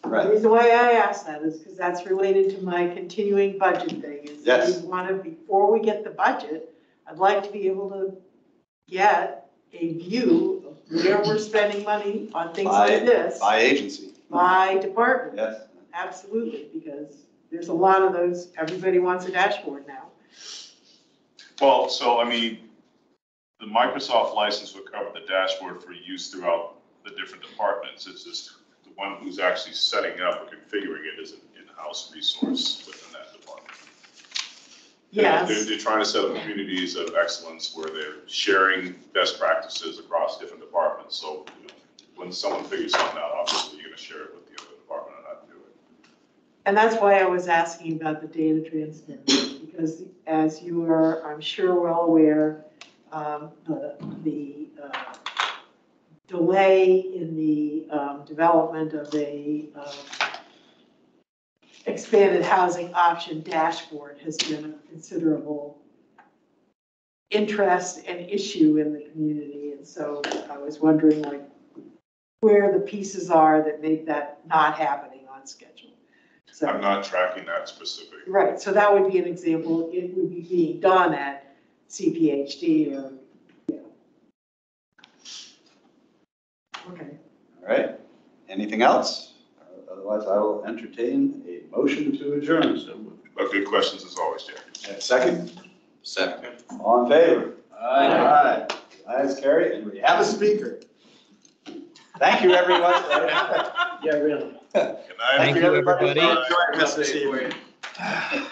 The Right. reason why I asked that is because that's related to my continuing budget thing. Is Yes. we want to, before we get the budget, I'd like to be able to get a view of where we're spending money on things like this By agency. by department. Yes. Absolutely, because there's a lot of those, everybody wants a dashboard now. Well, so I mean, the Microsoft license would cover the dashboard for use throughout the different departments. It's just the one who's actually setting up or configuring it is an in-house resource within that department. Yes. They're trying to set up communities of excellence where they're sharing best practices across different departments. So you know, when someone figures something out, obviously you're going to share it with the other department on how to do it. And that's why I was asking about the data transfer, because as you are, I'm sure, well aware, the delay in the development of a expanded housing option dashboard has been a considerable interest and issue in the community. And so I was wondering, like, where the pieces are that make that not happening on schedule. So, I'm not tracking that specific. right, so that would be an example. It would be being done at CPHD or, yeah. Okay. All right. Anything else? Otherwise, I will entertain a motion to adjourn. So moved. Good questions as always, Jack. And second? Second. All in favor? Aye. Aye. Ayes carry, and we have a speaker. Thank you, everyone. Yeah, really. Good night. Thank you, everybody. for joining us this evening.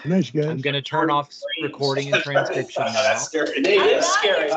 Nice, guys. I'm gonna turn off recording and transcription now. That's scary. It is scary.